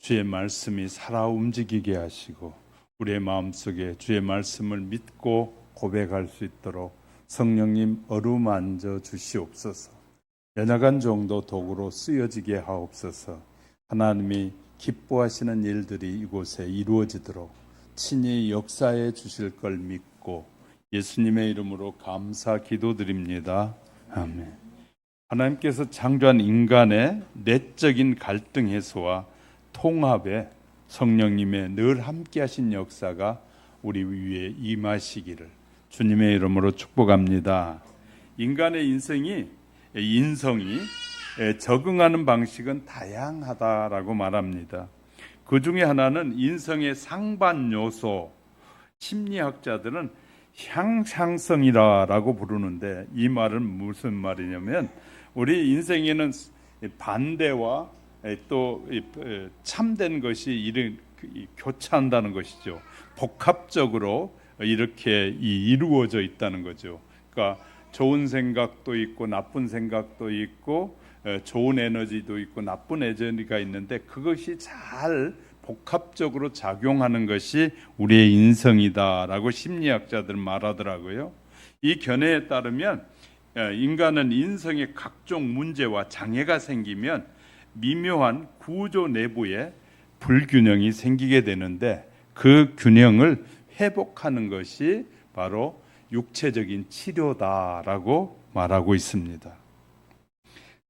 주의 말씀이 살아 움직이게 하시고 우리의 마음속에 주의 말씀을 믿고 고백할 수 있도록 성령님 어루만져 주시옵소서. 연약한 정도 도구로 쓰여지게 하옵소서. 하나님이 기뻐하시는 일들이 이곳에 이루어지도록 친히 역사해 주실 걸 믿고 예수님의 이름으로 감사 기도드립니다. 아멘. 하나님께서 창조한 인간의 내적인 갈등 해소와 통합에 성령님의 늘 함께 하신 역사가 우리 위에 임하시기를 주님의 이름으로 축복합니다. 인간의 인성이 적응하는 방식은 다양하다라고 말합니다. 그 중에 하나는 인성의 상반 요소, 심리학자들은 향상성이라고 부르는데 이 말은 무슨 말이냐면 우리 인생에는 반대와 또 참된 것이 이런 교차한다는 것이죠. 복합적으로 이렇게 이루어져 있다는 거죠. 그러니까 좋은 생각도 있고 나쁜 생각도 있고 좋은 에너지도 있고 나쁜 에너지가 있는데 그것이 잘 복합적으로 작용하는 것이 우리의 인성이다라고 심리학자들은 말하더라고요. 이 견해에 따르면 인간은 인성의 각종 문제와 장애가 생기면 미묘한 구조 내부에 불균형이 생기게 되는데 그 균형을 회복하는 것이 바로 육체적인 치료다라고 말하고 있습니다.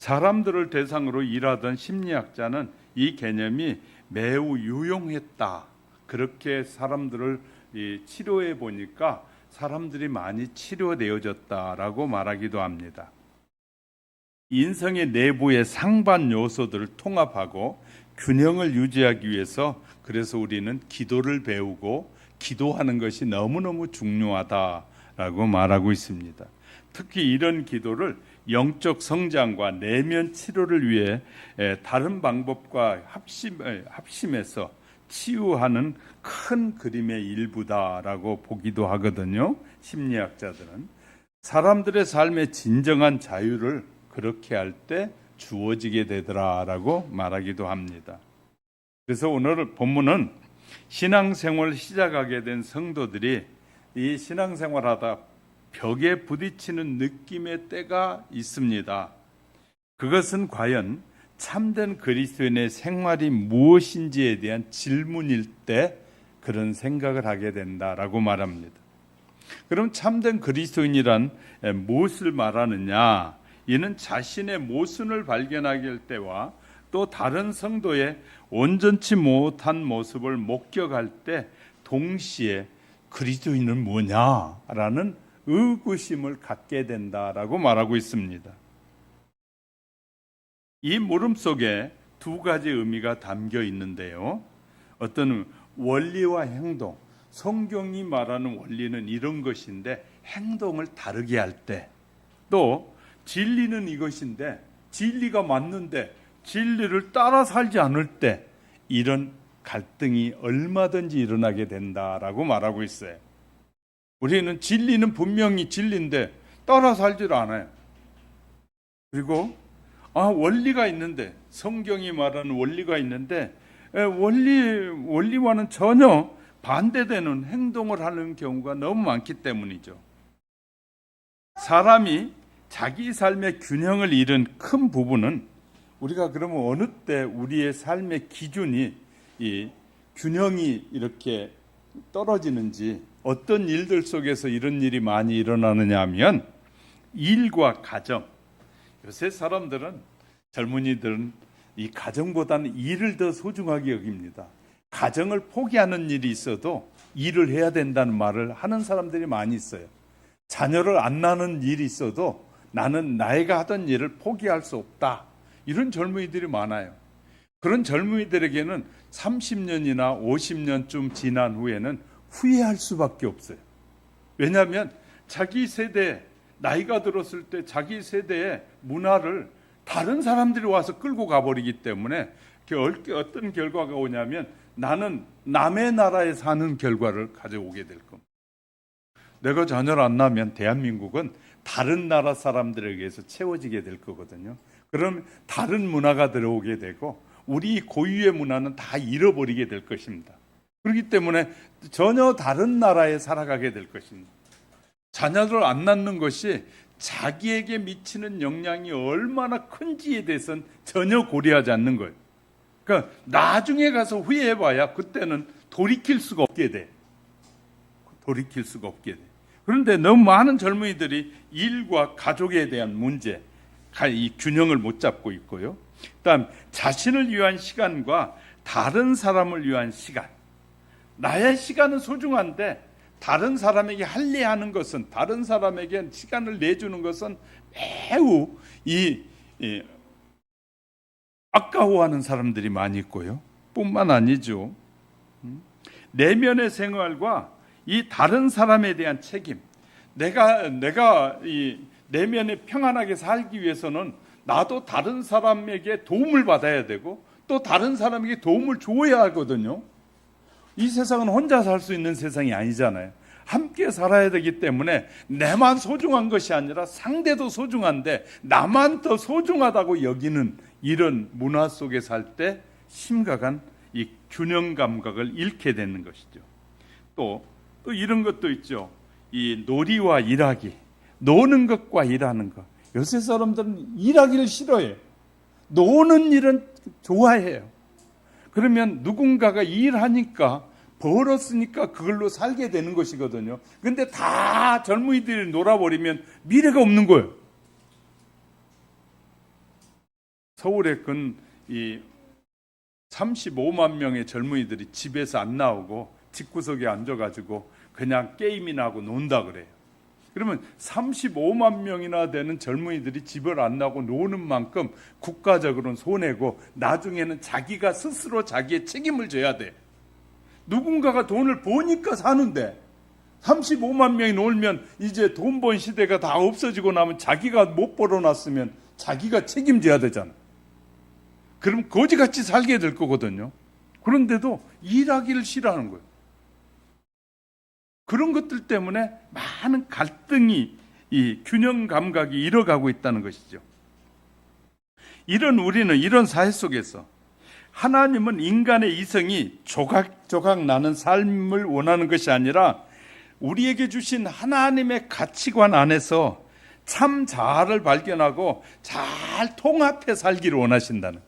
사람들을 대상으로 일하던 심리학자는 이 개념이 매우 유용했다. 그렇게 사람들을 치료해 보니까 사람들이 많이 치료되어졌다라고 말하기도 합니다. 인성의 내부의 상반 요소들을 통합하고 균형을 유지하기 위해서 그래서 우리는 기도를 배우고 기도하는 것이 너무너무 중요하다라고 말하고 있습니다. 특히 이런 기도를 영적 성장과 내면 치료를 위해 다른 방법과 합심해서 치유하는 큰 그림의 일부다라고 보기도 하거든요. 심리학자들은 사람들의 삶의 진정한 자유를 그렇게 할 때 주어지게 되더라라고 말하기도 합니다. 그래서 오늘 본문은 신앙생활을 시작하게 된 성도들이 이 신앙생활하다 벽에 부딪히는 느낌의 때가 있습니다. 그것은 과연 참된 그리스도인의 생활이 무엇인지에 대한 질문일 때 그런 생각을 하게 된다라고 말합니다. 그럼 참된 그리스도인이란 무엇을 말하느냐? 이는 자신의 모순을 발견하게 할 때와 또 다른 성도의 온전치 못한 모습을 목격할 때 동시에 그리스도인은 뭐냐라는 의구심을 갖게 된다라고 말하고 있습니다. 이 물음 속에 두 가지 의미가 담겨 있는데요. 어떤 원리와 행동, 성경이 말하는 원리는 이런 것인데 행동을 다르게 할 때, 또 진리는 이것인데 진리가 맞는데 진리를 따라 살지 않을 때 이런 갈등이 얼마든지 일어나게 된다라고 말하고 있어요. 우리는 진리는 분명히 진리인데 따라 살질 않아요. 그리고 원리가 있는데 성경이 말하는 원리가 있는데 원리와는 전혀 반대되는 행동을 하는 경우가 너무 많기 때문이죠. 사람이 자기 삶의 균형을 잃은 큰 부분은 우리가 그러면 어느 때 우리의 삶의 기준이 이 균형이 이렇게 떨어지는지 어떤 일들 속에서 이런 일이 많이 일어나느냐 하면 일과 가정. 요새 사람들은 젊은이들은 이 가정보다는 일을 더 소중하게 여깁니다. 가정을 포기하는 일이 있어도 일을 해야 된다는 말을 하는 사람들이 많이 있어요. 자녀를 안 낳는 일이 있어도 나는 나이가 하던 일을 포기할 수 없다. 이런 젊은이들이 많아요. 그런 젊은이들에게는 30년이나 50년쯤 지난 후에는 후회할 수밖에 없어요. 왜냐하면 자기 세대, 나이가 들었을 때 자기 세대의 문화를 다른 사람들이 와서 끌고 가버리기 때문에 어떤 결과가 오냐면 나는 남의 나라에 사는 결과를 가져오게 될 겁니다. 내가 자녀를 안 낳으면 대한민국은 다른 나라 사람들에 의해서 채워지게 될 거거든요. 그럼 다른 문화가 들어오게 되고 우리 고유의 문화는 다 잃어버리게 될 것입니다. 그렇기 때문에 전혀 다른 나라에 살아가게 될 것입니다. 자녀를 안 낳는 것이 자기에게 미치는 영향이 얼마나 큰지에 대해서는 전혀 고려하지 않는 거예요. 그러니까 나중에 가서 후회해봐야 그때는 돌이킬 수가 없게 돼. 돌이킬 수가 없게 돼. 그런데 너무 많은 젊은이들이 일과 가족에 대한 문제, 이 균형을 못 잡고 있고요. 그다음 자신을 위한 시간과 다른 사람을 위한 시간. 나의 시간은 소중한데 다른 사람에게 할례하는 것은, 다른 사람에게 시간을 내주는 것은 매우 아까워하는 사람들이 많이 있고요. 뿐만 아니죠. 내면의 생활과 이 다른 사람에 대한 책임. 내가 이 내면에 평안하게 살기 위해서는 나도 다른 사람에게 도움을 받아야 되고 또 다른 사람에게 도움을 줘야 하거든요. 이 세상은 혼자 살 수 있는 세상이 아니잖아요. 함께 살아야 되기 때문에 내만 소중한 것이 아니라 상대도 소중한데 나만 더 소중하다고 여기는 이런 문화 속에 살 때 심각한 이 균형 감각을 잃게 되는 것이죠. 또 이런 것도 있죠. 이 놀이와 일하기, 노는 것과 일하는 것. 요새 사람들은 일하기를 싫어해요. 노는 일은 좋아해요. 그러면 누군가가 일하니까 벌었으니까 그걸로 살게 되는 것이거든요. 그런데 다 젊은이들이 놀아버리면 미래가 없는 거예요. 서울에 이 35만 명의 젊은이들이 집에서 안 나오고 집구석에 앉아가지고 그냥 게임이나 하고 논다 그래요. 그러면 35만 명이나 되는 젊은이들이 집을 안 나오고 노는 만큼 국가적으로는 손해고 나중에는 자기가 스스로 자기의 책임을 져야 돼. 누군가가 돈을 버니까 사는데 35만 명이 놀면 이제 돈 번 시대가 다 없어지고 나면 자기가 못 벌어놨으면 자기가 책임져야 되잖아. 그럼 거지같이 살게 될 거거든요. 그런데도 일하기를 싫어하는 거예요. 그런 것들 때문에 많은 갈등이, 이 균형 감각이 잃어가고 있다는 것이죠. 우리는 이런 사회 속에서 하나님은 인간의 이성이 조각조각 나는 삶을 원하는 것이 아니라 우리에게 주신 하나님의 가치관 안에서 참 자아를 발견하고 잘 통합해 살기를 원하신다는.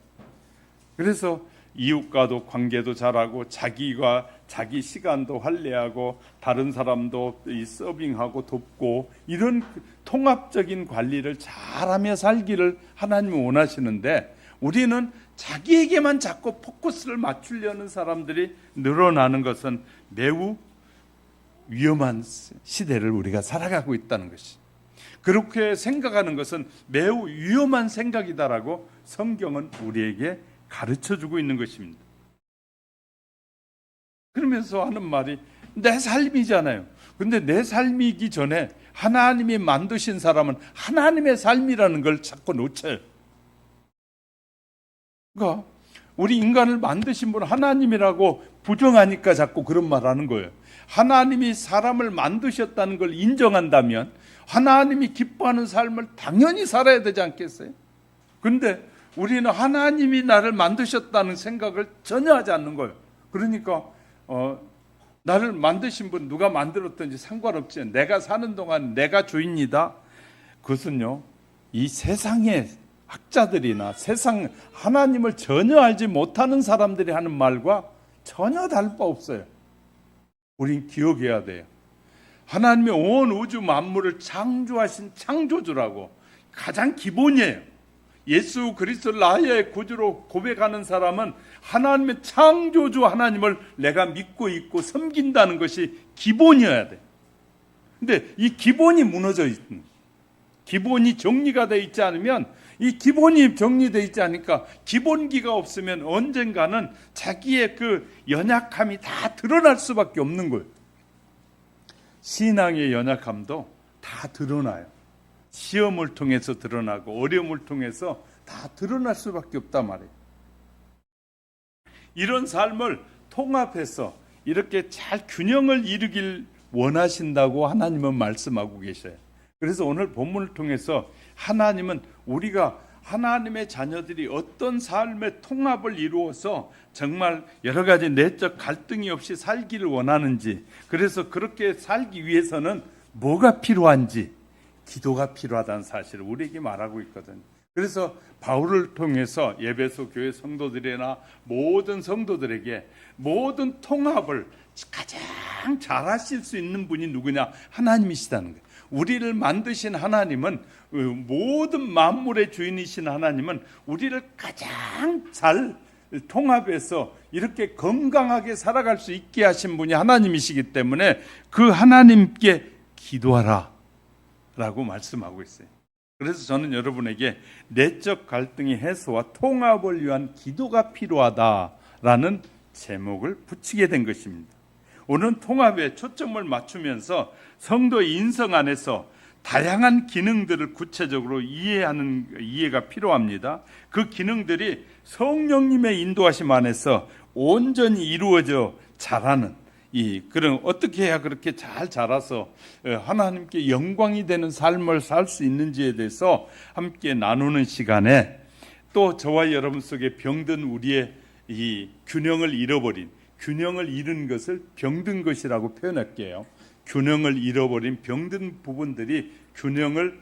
그래서 이웃과도 관계도 잘하고 자기가 자기 시간도 할애하고 다른 사람도 서빙하고 돕고 이런 통합적인 관리를 잘하며 살기를 하나님은 원하시는데 우리는 자기에게만 자꾸 포커스를 맞추려는 사람들이 늘어나는 것은 매우 위험한 시대를 우리가 살아가고 있다는 것이. 그렇게 생각하는 것은 매우 위험한 생각이다라고 성경은 우리에게 가르쳐주고 있는 것입니다. 그러면서 하는 말이 내 삶이잖아요. 근데 내 삶이기 전에 하나님이 만드신 사람은 하나님의 삶이라는 걸 자꾸 놓쳐요. 그러니까 우리 인간을 만드신 분 하나님이라고 부정하니까 자꾸 그런 말 하는 거예요. 하나님이 사람을 만드셨다는 걸 인정한다면 하나님이 기뻐하는 삶을 당연히 살아야 되지 않겠어요? 그런데 우리는 하나님이 나를 만드셨다는 생각을 전혀 하지 않는 거예요. 그러니까 나를 만드신 분 누가 만들었든지 상관없지. 내가 사는 동안 내가 주인이다. 그것은요, 이 세상의 학자들이나 세상 하나님을 전혀 알지 못하는 사람들이 하는 말과 전혀 다를 바 없어요. 우린 기억해야 돼요. 하나님이 온 우주 만물을 창조하신 창조주라고 가장 기본이에요. 예수 그리스도를 나의 구주로 고백하는 사람은 하나님의 창조주 하나님을 내가 믿고 있고 섬긴다는 것이 기본이어야 돼. 근데 이 기본이 무너져 있는, 기본이 정리가 되어 있지 않으면, 이 기본이 정리되어 있지 않으니까 기본기가 없으면 언젠가는 자기의 그 연약함이 다 드러날 수밖에 없는 거예요. 신앙의 연약함도 다 드러나요. 시험을 통해서 드러나고 어려움을 통해서 다 드러날 수밖에 없단 말이에요. 이런 삶을 통합해서 이렇게 잘 균형을 이루길 원하신다고 하나님은 말씀하고 계셔요. 그래서 오늘 본문을 통해서 하나님은 우리가 하나님의 자녀들이 어떤 삶의 통합을 이루어서 정말 여러 가지 내적 갈등이 없이 살기를 원하는지, 그래서 그렇게 살기 위해서는 뭐가 필요한지 기도가 필요하다는 사실을 우리에게 말하고 있거든요. 그래서 바울을 통해서 예배소 교회 성도들이나 모든 성도들에게 모든 통합을 가장 잘하실 수 있는 분이 누구냐? 하나님이시다는 거예요. 우리를 만드신 하나님은, 모든 만물의 주인이신 하나님은 우리를 가장 잘 통합해서 이렇게 건강하게 살아갈 수 있게 하신 분이 하나님이시기 때문에 그 하나님께 기도하라 라고 말씀하고 있어요. 그래서 저는 여러분에게 내적 갈등의 해소와 통합을 위한 기도가 필요하다라는 제목을 붙이게 된 것입니다. 오늘은 통합에 초점을 맞추면서 성도의 인성 안에서 다양한 기능들을 구체적으로 이해가 필요합니다. 그 기능들이 성령님의 인도하심 안에서 온전히 이루어져 자라는, 그런, 어떻게 해야 그렇게 잘 자라서 하나님께 영광이 되는 삶을 살 수 있는지에 대해서 함께 나누는 시간에, 또 저와 여러분 속에 병든 우리의 이 균형을 잃은 것을 병든 것이라고 표현할게요. 균형을 잃어버린 병든 부분들이 균형을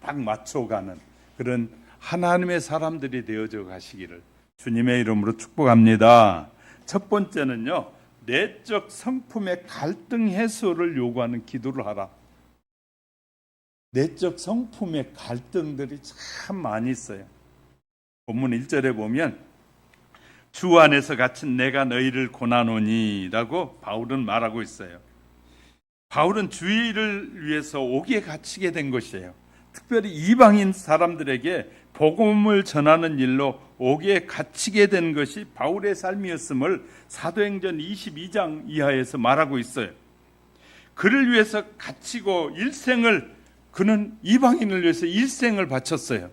딱 맞춰가는 그런 하나님의 사람들이 되어져 가시기를 주님의 이름으로 축복합니다. 첫 번째는요, 내적 성품의 갈등 해소를 요구하는 기도를 하라. 내적 성품의 갈등들이 참 많이 있어요. 본문 1절에 보면 주 안에서 갇힌 내가 너희를 고나노니 라고 바울은 말하고 있어요. 바울은 주의를 위해서 옥에 갇히게 된 것이에요. 특별히 이방인 사람들에게 복음을 전하는 일로 옥에 갇히게 된 것이 바울의 삶이었음을 사도행전 22장 이하에서 말하고 있어요. 그를 위해서 갇히고 그는 이방인을 위해서 일생을 바쳤어요.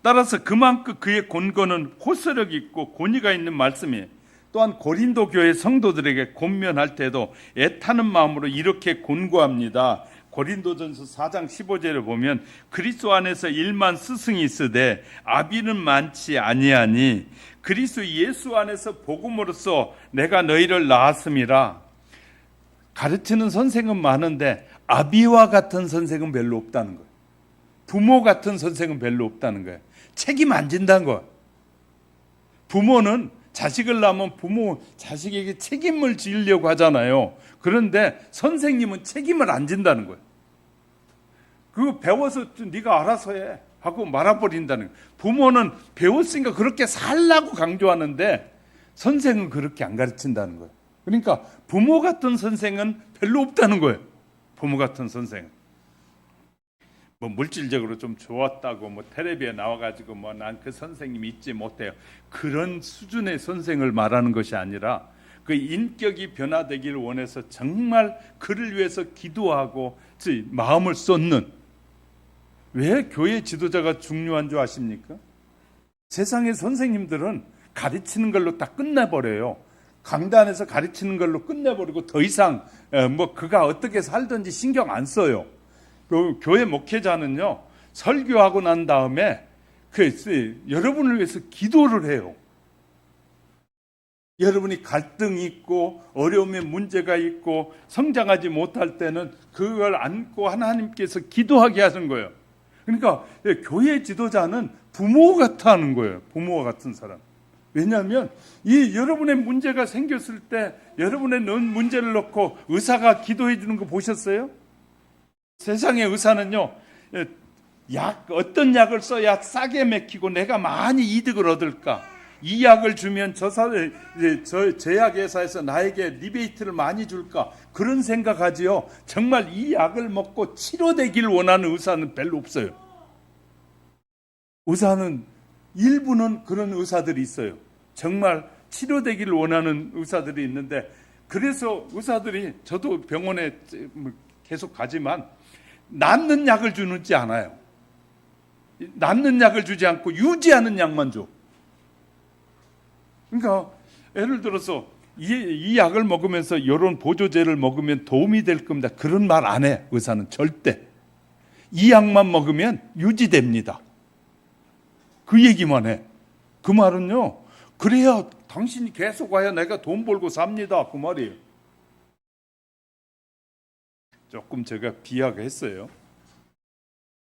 따라서 그만큼 그의 권고는 호소력 있고 권위가 있는 말씀이에요. 또한 고린도 교회 성도들에게 권면할 때도 애타는 마음으로 이렇게 권고합니다. 고린도전서 4장 15절에 보면 그리스도 안에서 일만 스승이 있으되 아비는 많지 아니하니 그리스도 예수 안에서 복음으로써 내가 너희를 낳았음이라. 가르치는 선생은 많은데 아비와 같은 선생은 별로 없다는 거예요. 부모 같은 선생은 별로 없다는 거예요. 책임 안 진다는 거예요. 부모는 자식을 낳으면 자식에게 책임을 지으려고 하잖아요. 그런데 선생님은 책임을 안 진다는 거예요. 그거 배워서 네가 알아서 해 하고 말아버린다는 거예요. 부모는 배웠으니까 그렇게 살라고 강조하는데 선생은 그렇게 안 가르친다는 거예요. 그러니까 부모 같은 선생은 별로 없다는 거예요. 부모 같은 선생은. 물질적으로 좀 좋았다고 텔레비에 나와가지고 난 그 선생님 잊지 못해요. 그런 수준의 선생을 말하는 것이 아니라 그 인격이 변화되기를 원해서 정말 그를 위해서 기도하고 마음을 쏟는. 왜 교회 지도자가 중요한 줄 아십니까? 세상의 선생님들은 가르치는 걸로 다 끝내버려요. 강단에서 가르치는 걸로 끝내버리고 더 이상 그가 어떻게 살든지 신경 안 써요. 교회 목회자는요, 설교하고 난 다음에 여러분을 위해서 기도를 해요. 여러분이 갈등이 있고 어려움에 문제가 있고 성장하지 못할 때는 그걸 안고 하나님께서 기도하게 하는 거예요. 그러니까 교회 지도자는 부모 같아 하는 거예요. 부모와 같은 사람. 왜냐하면 여러분의 문제가 생겼을 때 여러분의 문제를 놓고 의사가 기도해 주는 거 보셨어요? 세상의 의사는요, 어떤 약을 써야 싸게 먹히고 내가 많이 이득을 얻을까? 이 약을 주면 저 제약회사에서 나에게 리베이트를 많이 줄까? 그런 생각하지요. 정말 이 약을 먹고 치료되길 원하는 의사는 별로 없어요. 의사는 일부는 그런 의사들이 있어요. 정말 치료되기를 원하는 의사들이 있는데, 그래서 의사들이, 저도 병원에 계속 가지만 낫는 약을 주지 않아요. 낫는 약을 주지 않고 유지하는 약만 줘. 그러니까 예를 들어서 이 약을 먹으면서 이런 보조제를 먹으면 도움이 될 겁니다. 그런 말 안 해. 의사는 절대. 이 약만 먹으면 유지됩니다. 그 얘기만 해. 그 말은요, 그래야 당신이 계속 와야 내가 돈 벌고 삽니다. 그 말이에요. 조금 제가 비하했어요.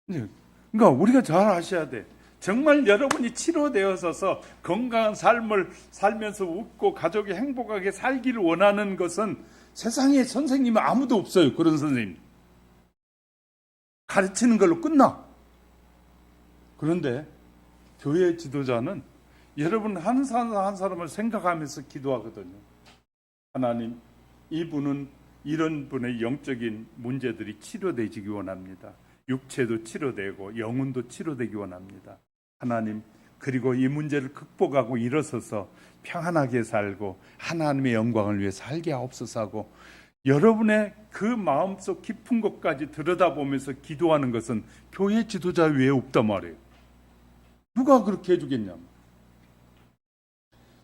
그러니까 우리가 잘 아셔야 돼. 정말 여러분이 치료되어서 건강한 삶을 살면서 웃고 가족이 행복하게 살기를 원하는 것은 세상에 선생님은 아무도 없어요. 그런 선생님. 가르치는 걸로 끝나. 그런데 교회 지도자는 여러분 한 사람 한 사람을 생각하면서 기도하거든요. 하나님, 이분은 이런 분의 영적인 문제들이 치료되기 원합니다. 육체도 치료되고 영혼도 치료되기 원합니다. 하나님, 그리고 이 문제를 극복하고 일어서서 평안하게 살고 하나님의 영광을 위해 살게 하옵소서 하고 여러분의 그 마음속 깊은 것까지 들여다보면서 기도하는 것은 교회 지도자 외에 없단 말이에요. 누가 그렇게 해주겠냐면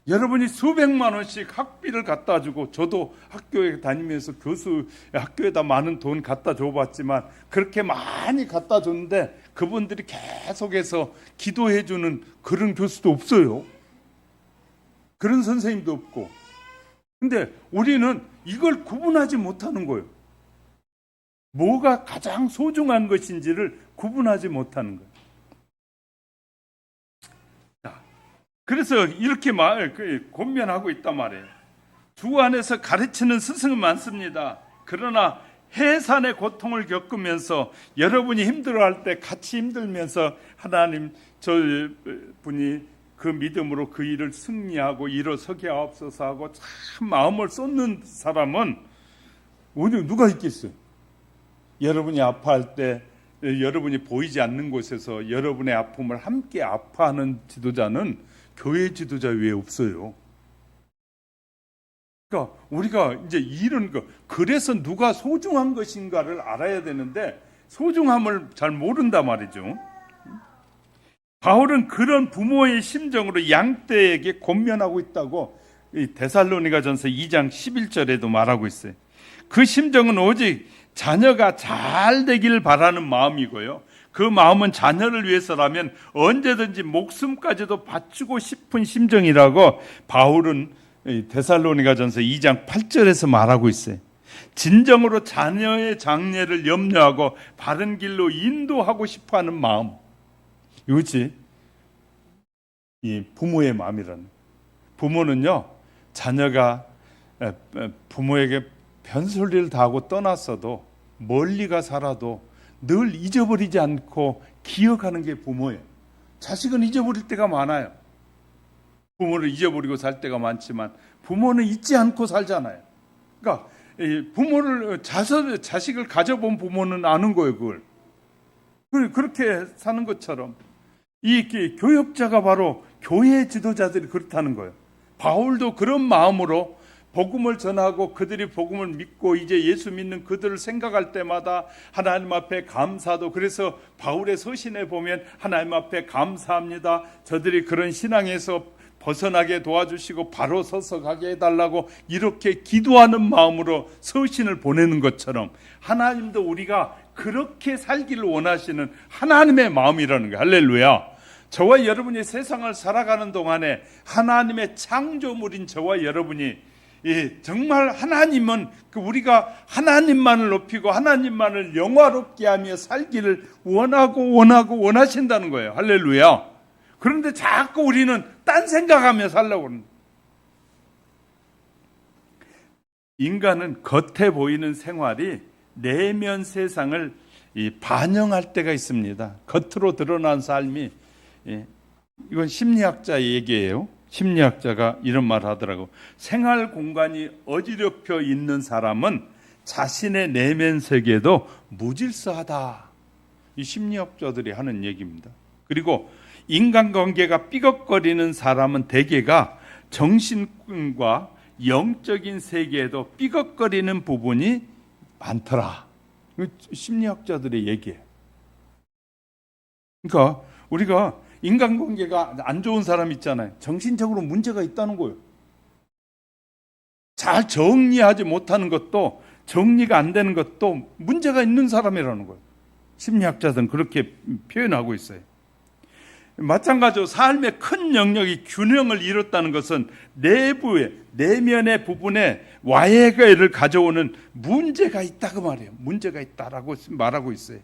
여러분이 수백만 원씩 학비를 갖다 주고 저도 학교에 다니면서 교수 학교에다 많은 돈 갖다 줘봤지만 그렇게 많이 갖다 줬는데 그분들이 계속해서 기도해 주는 그런 교수도 없어요. 그런 선생님도 없고. 근데 우리는 이걸 구분하지 못하는 거예요. 뭐가 가장 소중한 것인지를 구분하지 못하는 거예요. 그래서 이렇게 권면하고 있단 말이에요. 주 안에서 가르치는 스승은 많습니다. 그러나 해산의 고통을 겪으면서 여러분이 힘들어할 때 같이 힘들면서 하나님, 저 분이 그 믿음으로 그 일을 승리하고 일어서게 하옵소서 하고 참 마음을 쏟는 사람은 어디 누가 있겠어요? 여러분이 아파할 때 여러분이 보이지 않는 곳에서 여러분의 아픔을 함께 아파하는 지도자는 교회 지도자 외에 없어요. 그러니까 우리가 이제 이런 거, 그래서 누가 소중한 것인가를 알아야 되는데 소중함을 잘 모른단 말이죠. 바울은 그런 부모의 심정으로 양떼에게 권면하고 있다고 이 데살로니가전서 2장 11절에도 말하고 있어요. 그 심정은 오직 자녀가 잘 되길 바라는 마음이고요. 그 마음은 자녀를 위해서라면 언제든지 목숨까지도 바치고 싶은 심정이라고 바울은 데살로니가전서 2장 8절에서 말하고 있어요. 진정으로 자녀의 장래를 염려하고 바른 길로 인도하고 싶어하는 마음, 이것이 이 부모의 마음이라는. 부모는요, 자녀가 부모에게 변소리를 다 하고 떠났어도 멀리가 살아도 늘 잊어버리지 않고 기억하는 게 부모예요. 자식은 잊어버릴 때가 많아요. 부모를 잊어버리고 살 때가 많지만 부모는 잊지 않고 살잖아요. 그러니까 부모를 자식을 가져본 부모는 아는 거예요. 그걸 그렇게 사는 것처럼 이 교역자가 바로 교회 지도자들이 그렇다는 거예요. 바울도 그런 마음으로 복음을 전하고 그들이 복음을 믿고 이제 예수 믿는 그들을 생각할 때마다 하나님 앞에 감사도. 그래서 바울의 서신에 보면 하나님 앞에 감사합니다. 저들이 그런 신앙에서 벗어나게 도와주시고 바로 서서 가게 해달라고 이렇게 기도하는 마음으로 서신을 보내는 것처럼 하나님도 우리가 그렇게 살기를 원하시는 하나님의 마음이라는 거예요. 할렐루야. 저와 여러분이 세상을 살아가는 동안에 하나님의 창조물인 저와 여러분이 정말 하나님은 우리가 하나님만을 높이고 하나님만을 영화롭게 하며 살기를 원하신다는 거예요. 할렐루야. 그런데 자꾸 우리는 딴 생각하며 살려고 합니다. 인간은 겉에 보이는 생활이 내면 세상을 반영할 때가 있습니다. 겉으로 드러난 삶이, 이건 심리학자의 얘기예요. 심리학자가 이런 말 하더라고. 생활 공간이 어지럽혀 있는 사람은 자신의 내면 세계도 무질서하다. 이 심리학자들이 하는 얘기입니다. 그리고 인간관계가 삐걱거리는 사람은 대개가 정신과 영적인 세계에도 삐걱거리는 부분이 많더라. 심리학자들의 얘기예요. 그러니까 우리가 인간관계가 안 좋은 사람 있잖아요. 정신적으로 문제가 있다는 거예요. 잘 정리하지 못하는 것도, 정리가 안 되는 것도 문제가 있는 사람이라는 거예요. 심리학자들은 그렇게 표현하고 있어요. 마찬가지로 삶의 큰 영역이 균형을 이뤘다는 것은 내면의 부분에 와해를 가져오는 문제가 있다고 말해요. 문제가 있다라고 말하고 있어요.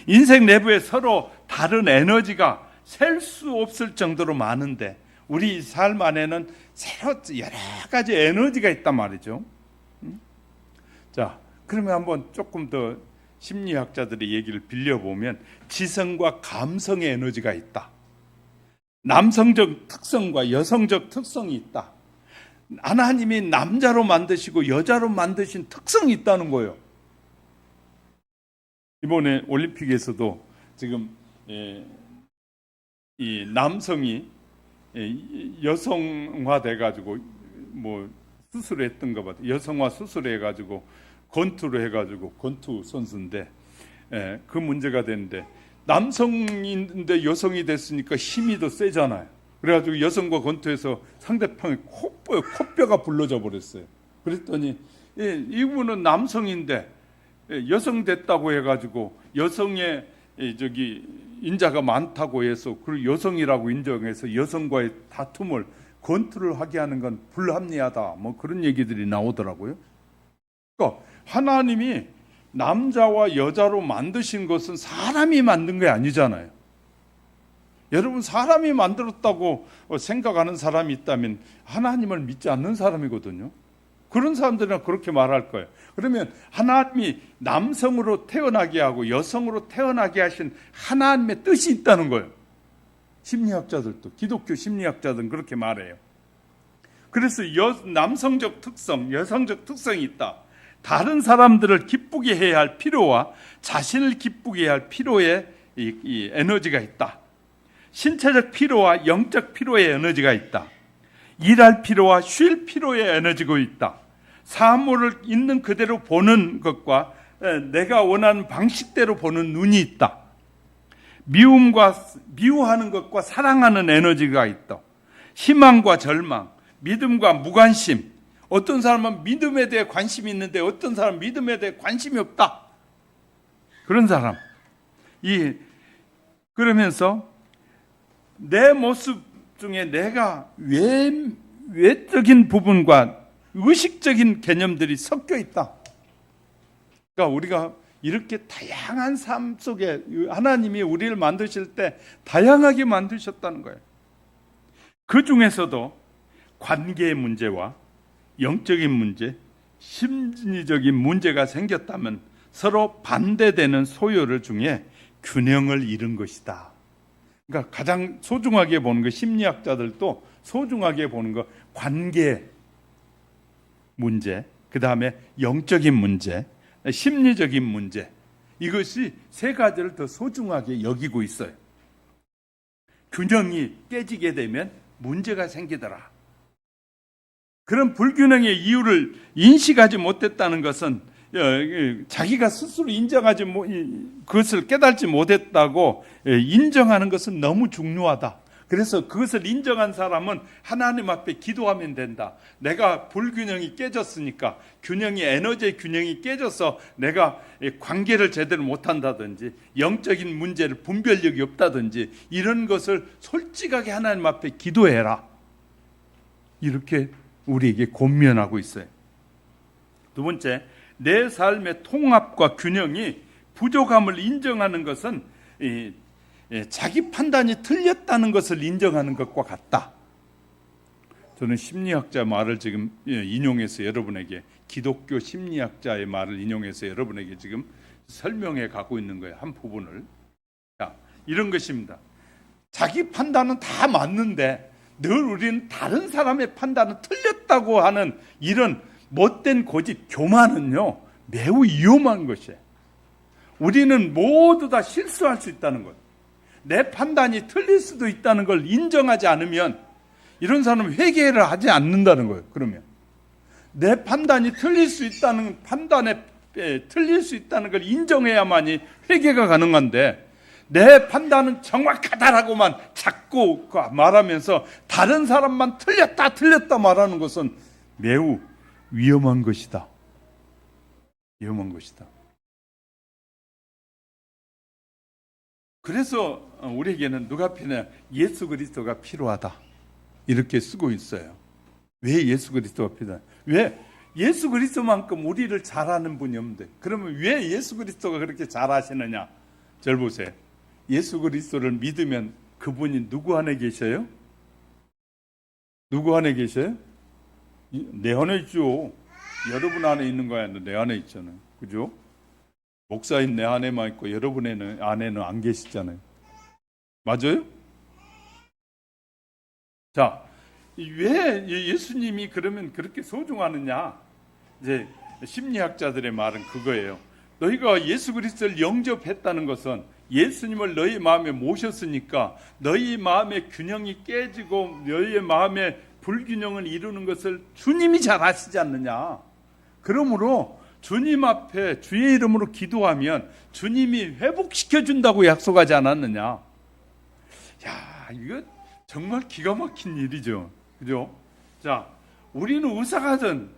인생 내부에 서로 다른 에너지가 셀 수 없을 정도로 많은데 우리 삶 안에는 여러 가지 에너지가 있단 말이죠. 자, 그러면 한번 조금 더 심리학자들의 얘기를 빌려보면 지성과 감성의 에너지가 있다. 남성적 특성과 여성적 특성이 있다. 하나님이 남자로 만드시고 여자로 만드신 특성이 있다는 거예요. 이번에 올림픽에서도 지금 이 남성이 여성화돼 가지고 뭐 수술했던 거 같아요. 여성화 수술해 가지고 권투를 해 가지고 권투 선수인데 그 문제가 되는데 남성인데 여성이 됐으니까 힘이 더 세잖아요. 그래가지고 여성과 권투에서 상대방의 코뼈가 불러져 버렸어요. 그랬더니 이분은 남성인데 여성 됐다고 해가지고 여성의 인자가 많다고 해서 그리고 여성이라고 인정해서 여성과의 다툼을 권투를 하게 하는 건 불합리하다. 뭐 그런 얘기들이 나오더라고요. 그러니까 하나님이 남자와 여자로 만드신 것은 사람이 만든 게 아니잖아요. 여러분, 사람이 만들었다고 생각하는 사람이 있다면 하나님을 믿지 않는 사람이거든요. 그런 사람들은 그렇게 말할 거예요. 그러면 하나님이 남성으로 태어나게 하고 여성으로 태어나게 하신 하나님의 뜻이 있다는 거예요. 심리학자들도, 기독교 심리학자들은 그렇게 말해요. 그래서 남성적 특성, 여성적 특성이 있다. 다른 사람들을 기쁘게 해야 할 필요와 자신을 기쁘게 해야 할 필요에 이 에너지가 있다. 신체적 필요와 영적 필요의 에너지가 있다. 일할 필요와 쉴 필요의 에너지가 있다. 사물을 있는 그대로 보는 것과 내가 원하는 방식대로 보는 눈이 있다. 미워하는 것과 사랑하는 에너지가 있다. 희망과 절망, 믿음과 무관심. 어떤 사람은 믿음에 대해 관심이 있는데 어떤 사람은 믿음에 대해 관심이 없다. 그런 사람. 그러면서 내 모습 중에 내가 외적인 부분과 의식적인 개념들이 섞여 있다. 그러니까 우리가 이렇게 다양한 삶 속에 하나님이 우리를 만드실 때 다양하게 만드셨다는 거예요. 그 중에서도 관계의 문제와 영적인 문제, 심리적인 문제가 생겼다면 서로 반대되는 소요를 중에 균형을 잃은 것이다. 그러니까 가장 소중하게 보는 거, 심리학자들도 소중하게 보는 거, 관계 문제, 그 다음에 영적인 문제, 심리적인 문제, 이것이 세 가지를 더 소중하게 여기고 있어요. 균형이 깨지게 되면 문제가 생기더라. 그런 불균형의 이유를 인식하지 못했다는 것은 자기가 스스로 인정하지 그것을 깨닫지 못했다고 인정하는 것은 너무 중요하다. 그래서 그것을 인정한 사람은 하나님 앞에 기도하면 된다. 내가 불균형이 깨졌으니까, 에너지의 균형이 깨져서 내가 관계를 제대로 못한다든지 영적인 문제를 분별력이 없다든지 이런 것을 솔직하게 하나님 앞에 기도해라. 이렇게 우리에게 권면하고 있어요. 두 번째, 내 삶의 통합과 균형이 부족함을 인정하는 것은 자기 판단이 틀렸다는 것을 인정하는 것과 같다. 저는 심리학자 말을 지금 인용해서 여러분에게, 기독교 심리학자의 말을 인용해서 여러분에게 지금 설명해 가고 있는 거예요. 한 부분을. 자, 이런 것입니다. 자기 판단은 다 맞는데 늘 우리는 다른 사람의 판단은 틀렸다고 하는 이런 못된 고집, 교만은요 매우 위험한 것이에요. 우리는 모두 다 실수할 수 있다는 것, 내 판단이 틀릴 수도 있다는 걸 인정하지 않으면 이런 사람은 회개를 하지 않는다는 거예요. 그러면 내 판단이 틀릴 수 있다는 틀릴 수 있다는 걸 인정해야만이 회개가 가능한데, 내 판단은 정확하다라고만 자꾸 말하면서 다른 사람만 틀렸다 말하는 것은 매우 위험한 것이다. 위험한 것이다. 그래서 우리에게는 누가 필요하냐? 예수 그리스도가 필요하다. 이렇게 쓰고 있어요. 왜 예수 그리스도가 필요하냐? 왜? 예수 그리스도만큼 우리를 잘하는 분이 없는데, 그러면 왜 예수 그리스도가 그렇게 잘하시느냐? 절 보세요. 예수 그리스도를 믿으면 그분이 누구 안에 계셔요? 누구 안에 계셔요? 내 안에 있죠. 여러분 안에 있는 거야. 내 안에 있잖아요. 그죠? 목사인 내 안에만 있고 여러분 안에는 안 계시잖아요. 맞아요? 자, 왜 예수님이 그러면 그렇게 소중하느냐? 이제 심리학자들의 말은 그거예요. 너희가 예수 그리스도를 영접했다는 것은 예수님을 너희 마음에 모셨으니까 너희 마음의 균형이 깨지고 너희의 마음의 불균형을 이루는 것을 주님이 잘 아시지 않느냐. 그러므로 주님 앞에 주의 이름으로 기도하면 주님이 회복시켜 준다고 약속하지 않았느냐. 야, 이거 정말 기가 막힌 일이죠. 그죠? 자, 우리는 의사가든,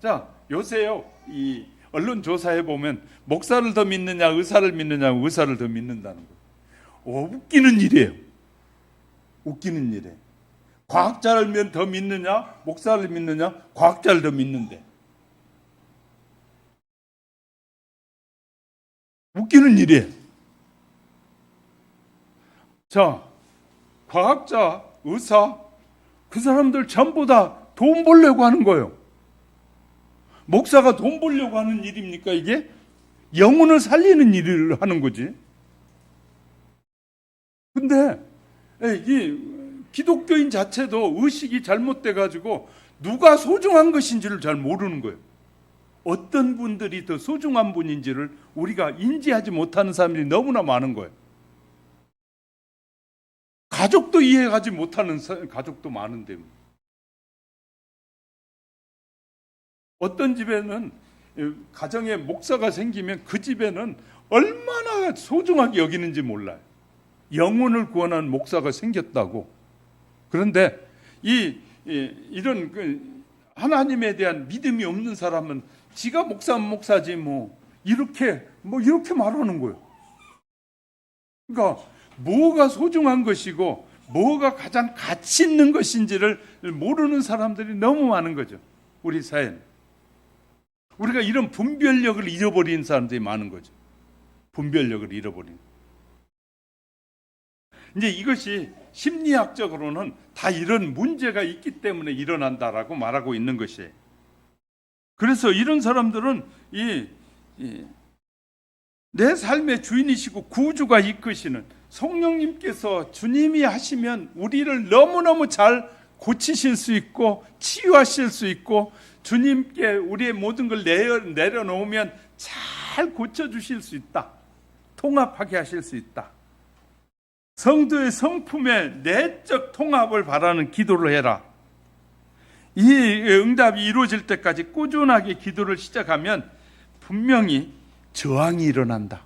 자, 요새요, 이 언론 조사해 보면 목사를 더 믿느냐, 의사를 믿느냐, 의사를 더 믿는다는 거. 웃기는 일이에요. 웃기는 일이에요. 과학자를 더 믿느냐, 목사를 믿느냐, 과학자를 더 믿는데. 웃기는 일이에요. 자, 과학자, 의사, 그 사람들 전부 다 돈 벌려고 하는 거예요. 목사가 돈 벌려고 하는 일입니까, 이게? 영혼을 살리는 일을 하는 거지. 근데 이 기독교인 자체도 의식이 잘못돼가지고 누가 소중한 것인지를 잘 모르는 거예요. 어떤 분들이 더 소중한 분인지를 우리가 인지하지 못하는 사람들이 너무나 많은 거예요. 가족도 이해하지 못하는 가족도 많은데, 어떤 집에는 가정에 목사가 생기면 그 집에는 얼마나 소중하게 여기는지 몰라요. 영혼을 구원하는 목사가 생겼다고. 그런데 이런 하나님에 대한 믿음이 없는 사람은 지가 목사면 목사지 이렇게 말하는 거예요. 그러니까 뭐가 소중한 것이고 뭐가 가장 가치 있는 것인지를 모르는 사람들이 너무 많은 거죠. 우리 사회는. 우리가 이런 분별력을 잃어버린 사람들이 많은 거죠. 분별력을 잃어버린. 이제 이것이 심리학적으로는 다 이런 문제가 있기 때문에 일어난다라고 말하고 있는 것이에요. 그래서 이런 사람들은 내 삶의 주인이시고 구주가 이끄시는 성령님께서 주님이 하시면 우리를 너무너무 잘 고치실 수 있고 치유하실 수 있고 주님께 우리의 모든 걸 내려놓으면 잘 고쳐주실 수 있다. 통합하게 하실 수 있다. 성도의 성품의 내적 통합을 바라는 기도를 해라. 이 응답이 이루어질 때까지 꾸준하게 기도를 시작하면 분명히 저항이 일어난다.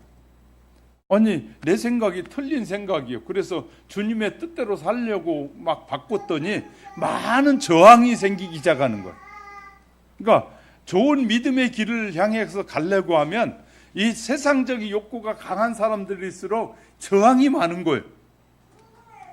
아니, 내 생각이 틀린 생각이요. 그래서 주님의 뜻대로 살려고 막 바꿨더니 많은 저항이 생기기 시작하는 거예요. 그러니까 좋은 믿음의 길을 향해서 가려고 하면 이 세상적인 욕구가 강한 사람들일수록 저항이 많은 거예요.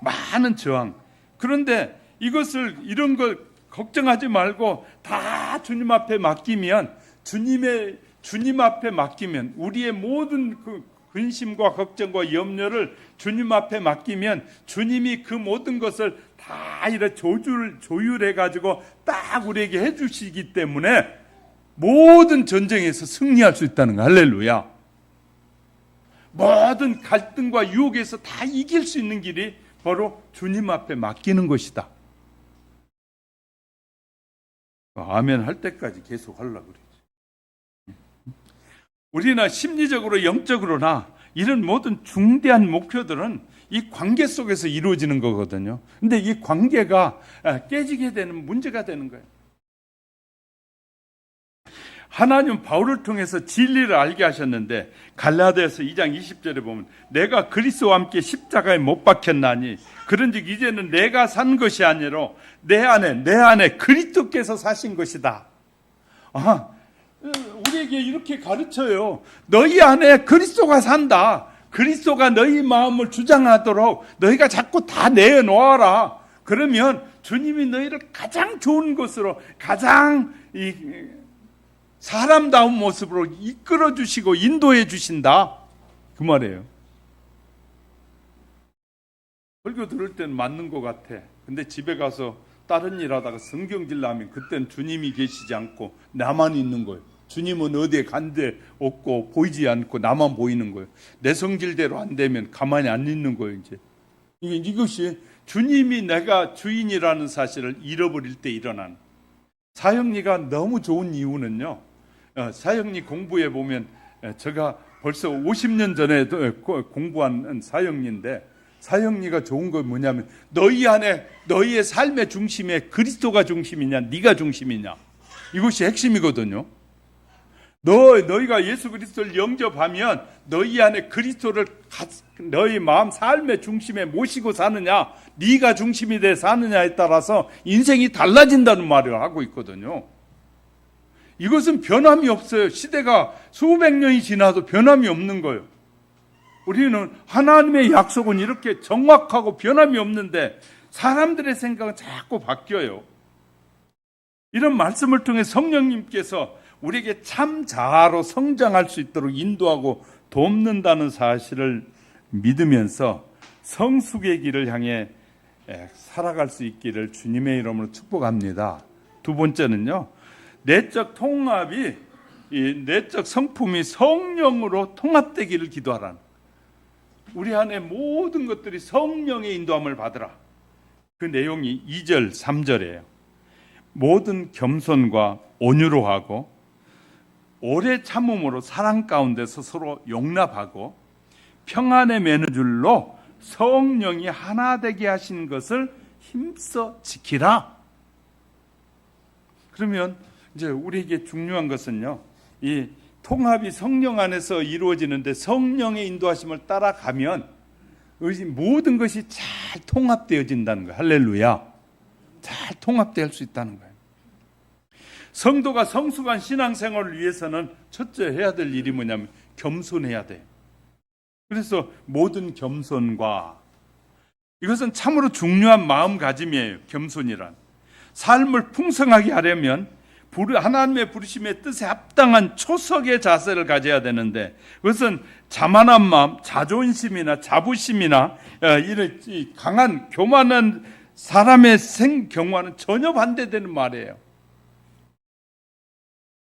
많은 저항. 그런데 이런 걸 걱정하지 말고 다 주님 앞에 맡기면 주님 앞에 맡기면 우리의 모든 그 근심과 걱정과 염려를 주님 앞에 맡기면 주님이 그 모든 것을 다 이렇게 조율해 가지고 딱 우리에게 해 주시기 때문에 모든 전쟁에서 승리할 수 있다는 거. 할렐루야. 모든 갈등과 유혹에서 다 이길 수 있는 길이 바로 주님 앞에 맡기는 것이다. 아멘 할 때까지 계속 하려고 그러지. 우리나 심리적으로 영적으로나 이런 모든 중대한 목표들은 이 관계 속에서 이루어지는 거거든요. 근데 이 관계가 깨지게 되는 문제가 되는 거예요. 하나님 바울을 통해서 진리를 알게 하셨는데 갈라디아서 2장 20절에 보면 내가 그리스도와 함께 십자가에 못 박혔나니 그런즉 이제는 내가 산 것이 아니라 내 안에 그리스도께서 사신 것이다. 우리에게 이렇게 가르쳐요. 너희 안에 그리스도가 산다. 그리스도가 너희 마음을 주장하도록 너희가 자꾸 다 내놓아라. 그러면 주님이 너희를 가장 좋은 것으로, 가장 사람다운 모습으로 이끌어 주시고 인도해 주신다, 그 말이에요. 설교 들을 때는 맞는 것 같아. 근데 집에 가서 다른 일 하다가 성경질 하면 그때는 주님이 계시지 않고 나만 있는 거예요. 주님은 어디에 간데 없고 보이지 않고 나만 보이는 거예요. 내 성질대로 안 되면 가만히 안 있는 거예요. 이제 이것이 주님이 내가 주인이라는 사실을 잃어버릴 때 일어난, 사형리가 너무 좋은 이유는요, 사형리 공부해 보면, 제가 벌써 50년 전에 공부한 사형리인데, 사형리가 좋은 건 뭐냐면 너희 안에, 너희의 삶의 중심에 그리스도가 중심이냐 네가 중심이냐, 이것이 핵심이거든요. 너희가 예수 그리스도를 영접하면 너희 안에 그리스도를 너희 마음 삶의 중심에 모시고 사느냐, 네가 중심이 돼 사느냐에 따라서 인생이 달라진다는 말을 하고 있거든요. 이것은 변함이 없어요. 시대가 수백 년이 지나도 변함이 없는 거예요. 우리는 하나님의 약속은 이렇게 정확하고 변함이 없는데 사람들의 생각은 자꾸 바뀌어요. 이런 말씀을 통해 성령님께서 우리에게 참 자아로 성장할 수 있도록 인도하고 돕는다는 사실을 믿으면서 성숙의 길을 향해 살아갈 수 있기를 주님의 이름으로 축복합니다. 두 번째는요, 내적 통합이, 이 내적 성품이 성령으로 통합되기를 기도하라는, 우리 안에 모든 것들이 성령의 인도함을 받으라. 그 내용이 2절 3절이에요. 모든 겸손과 온유로 하고 오래 참음으로 사랑 가운데서 서로 용납하고 평안에 매는 줄로 성령이 하나 되게 하신 것을 힘써 지키라. 그러면 이제 우리에게 중요한 것은요, 이 통합이 성령 안에서 이루어지는데 성령의 인도하심을 따라가면 모든 것이 잘 통합되어진다는 거예요. 할렐루야. 잘 통합될 수 있다는 거예요. 성도가 성숙한 신앙생활을 위해서는 첫째 해야 될 일이 뭐냐면 겸손해야 돼요. 그래서 모든 겸손과, 이것은 참으로 중요한 마음가짐이에요. 겸손이란 삶을 풍성하게 하려면 하나님의 부르심의 뜻에 합당한 초석의 자세를 가져야 되는데, 그것은 자만한 마음, 자존심이나 자부심이나 이런 강한 교만한 사람의 경우와는 전혀 반대되는 말이에요.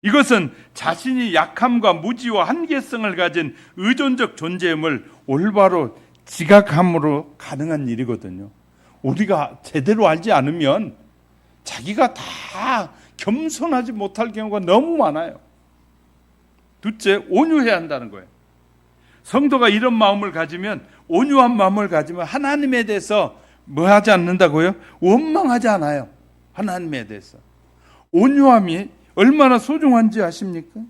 이것은 자신이 약함과 무지와 한계성을 가진 의존적 존재임을 올바로 지각함으로 가능한 일이거든요. 우리가 제대로 알지 않으면 자기가 다 겸손하지 못할 경우가 너무 많아요. 둘째, 온유해야 한다는 거예요. 성도가 이런 마음을 가지면, 온유한 마음을 가지면 하나님에 대해서 뭐 하지 않는다고요? 원망하지 않아요. 하나님에 대해서. 온유함이 얼마나 소중한지 아십니까?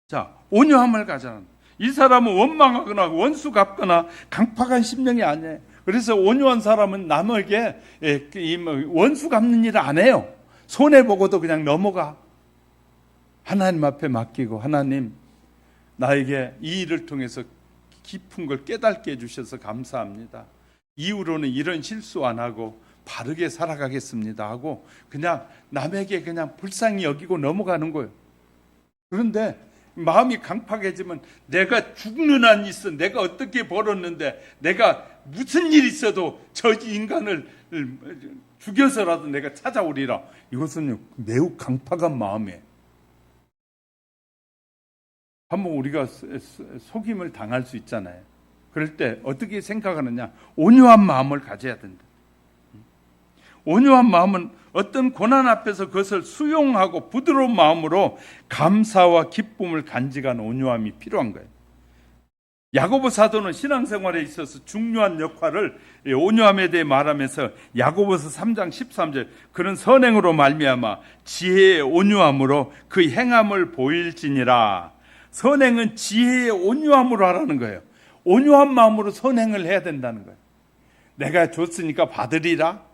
자, 온유함을 가져라. 이 사람은 원망하거나 원수 갚거나 강팍한 심령이 아니에요. 그래서 온유한 사람은 남에게 원수 갚는 일을 안 해요. 손해보고도 그냥 넘어가. 하나님 앞에 맡기고, 하나님, 나에게 이 일을 통해서 깊은 걸 깨닫게 해주셔서 감사합니다. 이후로는 이런 실수 안 하고 바르게 살아가겠습니다 하고 그냥 남에게 그냥 불쌍히 여기고 넘어가는 거예요. 그런데 마음이 강팍해지면 내가 죽는 한이 있어, 내가 어떻게 벌었는데, 내가 무슨 일 있어도 저 인간을 죽여서라도 내가 찾아오리라. 이것은 매우 강팍한 마음이에요. 한번 우리가 속임을 당할 수 있잖아요. 그럴 때 어떻게 생각하느냐? 온유한 마음을 가져야 된다. 온유한 마음은 어떤 고난 앞에서 그것을 수용하고 부드러운 마음으로 감사와 기쁨을 간직한 온유함이 필요한 거예요. 야고보 사도는 신앙생활에 있어서 중요한 역할을 온유함에 대해 말하면서 야고보서 3장 13절, 그런 선행으로 말미암아 지혜의 온유함으로 그 행함을 보일지니라. 선행은 지혜의 온유함으로 하라는 거예요. 온유한 마음으로 선행을 해야 된다는 거예요. 내가 줬으니까 받으리라,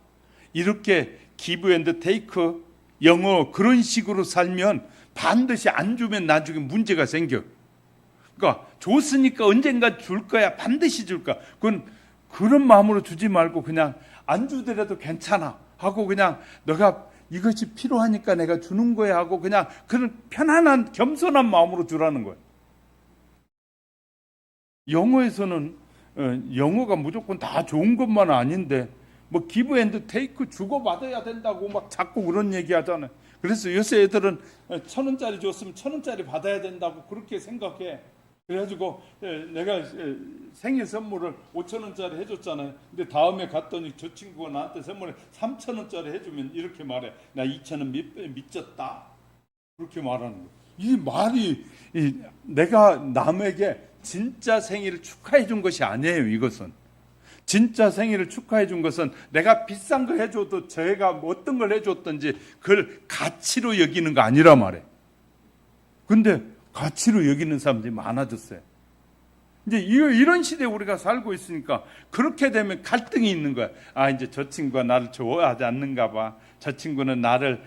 이렇게 give and take, 영어 그런 식으로 살면 반드시 안 주면 나중에 문제가 생겨. 그러니까 줬으니까 언젠가 줄 거야. 반드시 줄 거야. 그런 마음으로 주지 말고 그냥 안 주더라도 괜찮아 하고 그냥 너가 이것이 필요하니까 내가 주는 거야 하고 그냥 그런 편안한 겸손한 마음으로 주라는 거예요. 영어에서는 영어가 무조건 다 좋은 것만 아닌데 뭐 기브 앤드 테이크 주고받아야 된다고 막 자꾸 그런 얘기 하잖아요. 그래서 요새 애들은 1,000원짜리 줬으면 1,000원짜리 받아야 된다고 그렇게 생각해. 그래가지고 내가 생일 선물을 5,000원짜리 해줬잖아요. 근데 다음에 갔더니 저 친구가 나한테 선물을 3,000원짜리 해주면 이렇게 말해. 나 2,000원 미쳤다. 그렇게 말하는 거예요. 이 말이 내가 남에게 진짜 생일을 축하해 준 것이 아니에요. 이것은 진짜 생일을 축하해 준 것은 내가 비싼 거 해줘도 제가 어떤 걸 해줬든지 그걸 가치로 여기는 거 아니라 말이에요. 근데 가치로 여기는 사람들이 많아졌어요. 이제 이런 시대에 우리가 살고 있으니까 그렇게 되면 갈등이 있는 거야. 아, 이제 저 친구가 나를 좋아하지 않는가 봐. 저 친구는 나를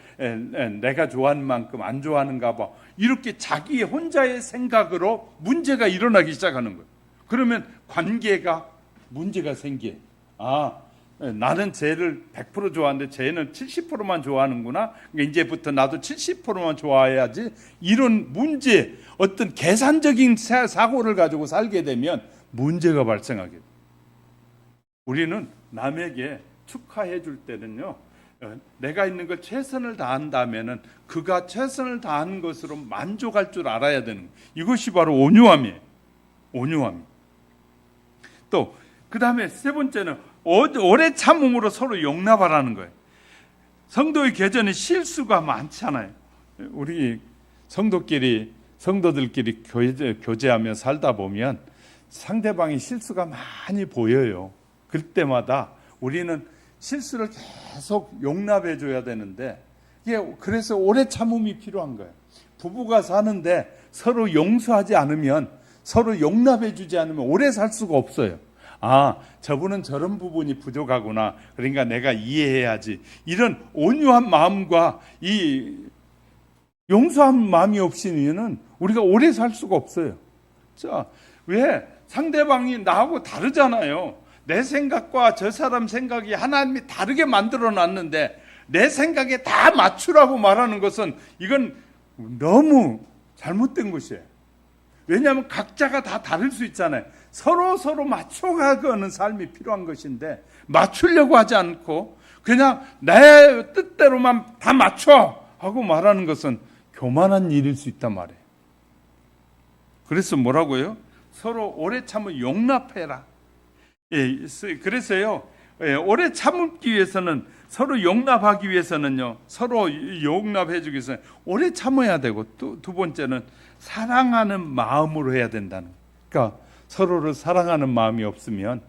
내가 좋아하는 만큼 안 좋아하는가 봐. 이렇게 자기 혼자의 생각으로 문제가 일어나기 시작하는 거예요. 그러면 관계가 문제가 생겨요. 아, 나는 쟤를 100% 좋아하는데 쟤는 70%만 좋아하는구나. 그러니까 이제부터 나도 70%만 좋아해야지. 이런 문제, 어떤 계산적인 사고를 가지고 살게 되면 문제가 발생하게 돼요. 우리는 남에게 축하해 줄 때는요, 내가 있는 걸 최선을 다한다면은 그가 최선을 다한 것으로 만족할 줄 알아야 되는 거예요. 이것이 바로 온유함이에요. 온유함. 또 그 다음에 세 번째는 오래 참음으로 서로 용납하라는 거예요. 성도의 교제는 실수가 많잖아요. 우리 성도들끼리 교제하며 살다 보면 상대방이 실수가 많이 보여요. 그때마다 우리는 실수를 계속 용납해 줘야 되는데 그래서 오래 참음이 필요한 거예요. 부부가 사는데 서로 용서하지 않으면, 서로 용납해 주지 않으면 오래 살 수가 없어요. 아, 저분은 저런 부분이 부족하구나. 그러니까 내가 이해해야지. 이런 온유한 마음과 이 용서한 마음이 없으면 우리가 오래 살 수가 없어요. 자, 왜? 상대방이 나하고 다르잖아요. 내 생각과 저 사람 생각이 하나님이 다르게 만들어 놨는데 내 생각에 다 맞추라고 말하는 것은 이건 너무 잘못된 것이에요. 왜냐하면 각자가 다 다를 수 있잖아요. 서로 맞춰가는 삶이 필요한 것인데 맞추려고 하지 않고 그냥 내 뜻대로만 다 맞춰 하고 말하는 것은 교만한 일일 수 있단 말이에요. 그래서 뭐라고요? 서로 오래 참을 용납해라. 예, 그래서요, 오래 참기 위해서는, 서로 용납하기 위해서는요, 서로 용납해주기 위해서 오래 참아야 되고, 또 두 번째는 사랑하는 마음으로 해야 된다는 거예요. 그러니까 서로를 사랑하는 마음이 없으면